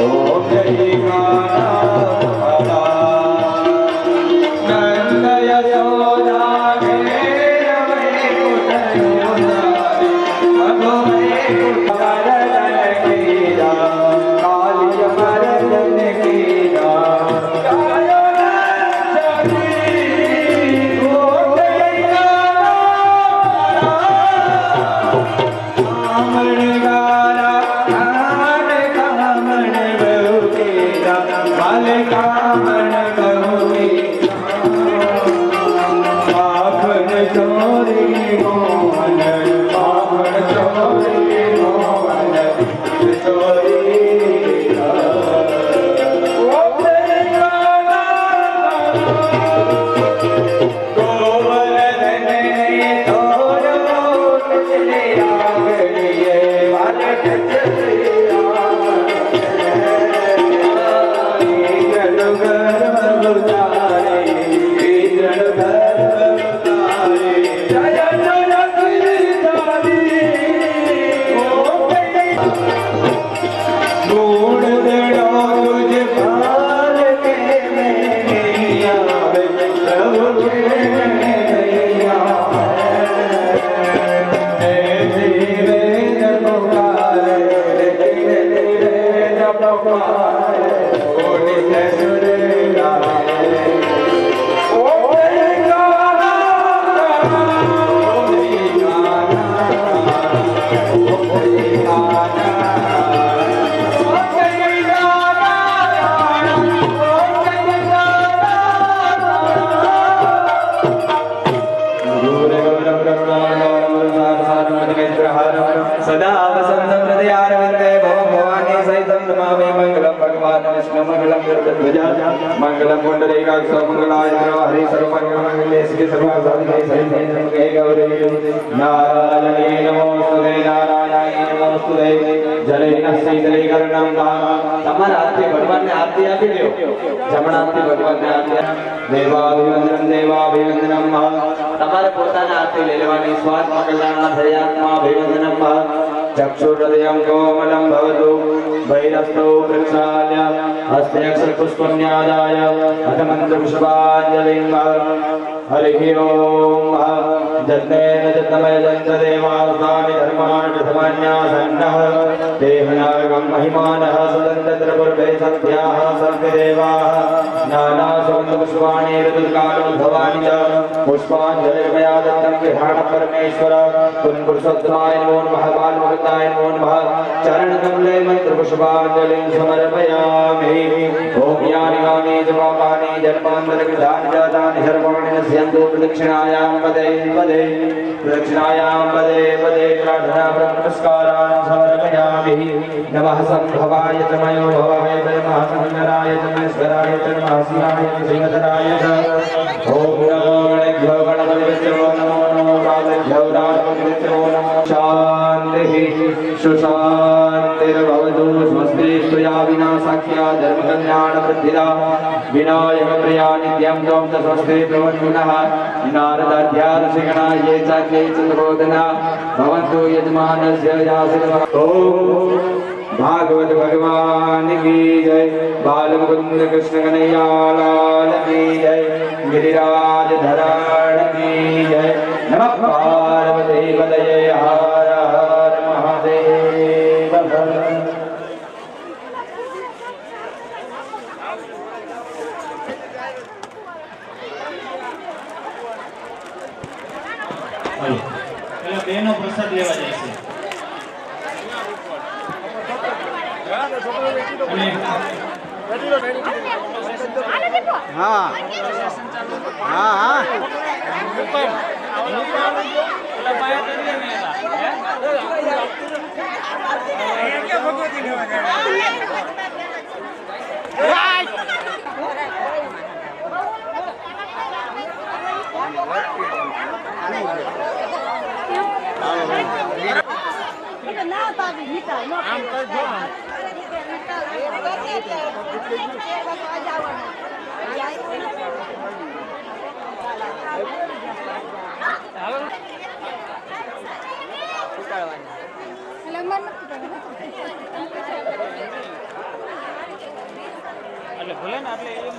Speaker 2: ઓ જય કાના કાના નંદ યશોદા सदा वसंतं हृदयारविन्दे भवं भवानी सहितं नमामि मंगलं भगवान् विष्णु मंगलं गरुडध्वजा मंगलं पुण्डरीकाक्ष मंगलाय हरि सर्वमंगलमंगले शिवे सर्वसाधिके सहिते गौरी नारायणे नमोस्तुते नारायणे नमोस्तुते जलेन शीतलीकरणं તમારા હાથે ભગવાનને આરતી આપી દો. જમણા હાથે ભગવાનને આરતી દેવાભિવંદનમ તમારે પોતાના હાથે લઈ લેવાની. સ્વાદ મંગલાના ધૈર્યાત્માભિવંદનમ चक्षुहृदयं कोमलं भवतु भैरस्तौ वृक्षाल्य हस्ते अक्षरपुष्पम्यादाय अथ मन्त्रपुष्पाञ्जलिं हरिः ओम् जन्मेन जन्मय जन्तदेवास्तानि धर्माणि प्रथमान्यासन्नः देहनागं महिमानः सुदन्तत्रपुर् सर्वे सन्ध्याः सर्वे देवाः नानासुगन्धपुष्पाणि ऋतुकालोद्भवानि च पुष्पाञ्जलिर्मया दत्तं विहाण परमेश्वर पुरुषोत्तमाय नमो नमः बालमुकुन्दाय नमो नमः चरणकमले मन्त्रपुष्पाञ्जलिं समर्पयामि ॐ यानि कानि च पापानि जन्मान्तरकृतानि जातानि सर्वाणि नश्यन्तु प्रदक्षिणायां पदे पदे प्रदक्षिणायां पदे पदे प्रार्थना नमस्कारान् समर्पयामि नमः संभवाय च मयो भवाय च नमः संगराय च महेश्वराय च नमः शिवाय च सिंहधराय च ॐ नमो गणेभ्यो गणपतिभ्यो नमो नमो राजेभ्यो राजपतिभ्यो नमो शान्तिः सुशान्तिर्भवतु स्वस्ति त्वया विना साख्या धर्मकल्याणवृद्धिदा विनायकप्रिया नित्यं त्वं च स्वस्ति प्रवन्मुनः नारदाध्यार्षिगणा ये च केचित् बोधना भवन्तु यजमानस्य यासिनः ॐ भागवत भगवान की जय बाल मुकुंद कृष्ण कन्हैया लाल की जय गिरिराज धरण की जय नमः पार्वती पतये हर हर महादेव
Speaker 5: પેલા બેનો પ્રસાદ લેવા જાય છે
Speaker 4: હા હા હા
Speaker 5: એટલે ભલે ને એટલે એમ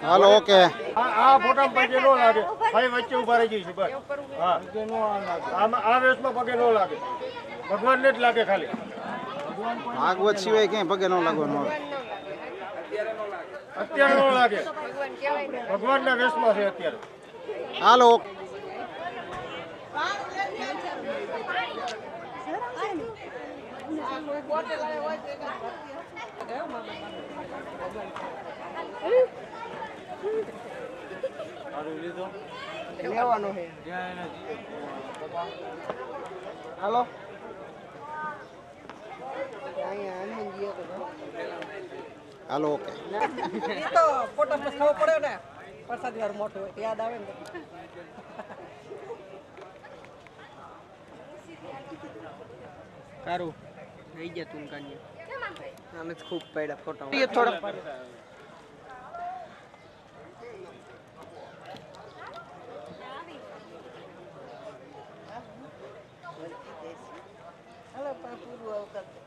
Speaker 4: હાલો ઓકે
Speaker 6: આ ફોટા પગે નો લાગે ભાઈ વચ્ચે ઉભા રહી જઈશું બસ હા આમાં આ વેશમાં પગે નો લાગે ભગવાનને જ લાગે ખાલી
Speaker 4: ભાગવત સિવાય ક્યાંય પગે ન લાગવાનું આવે
Speaker 6: અત્યારે નો લાગે ભગવાનના વેશમાં છે અત્યારે
Speaker 4: હાલો હાલો હાલો ઓકે
Speaker 7: તો ફોટો પર ખાવો પડ્યો ને પ્રસાદ વાર મોટો હોય યાદ આવે ને સારું થઈ ગયા તું કાઢી આને ખૂબ પડ્યા ફોટો થોડા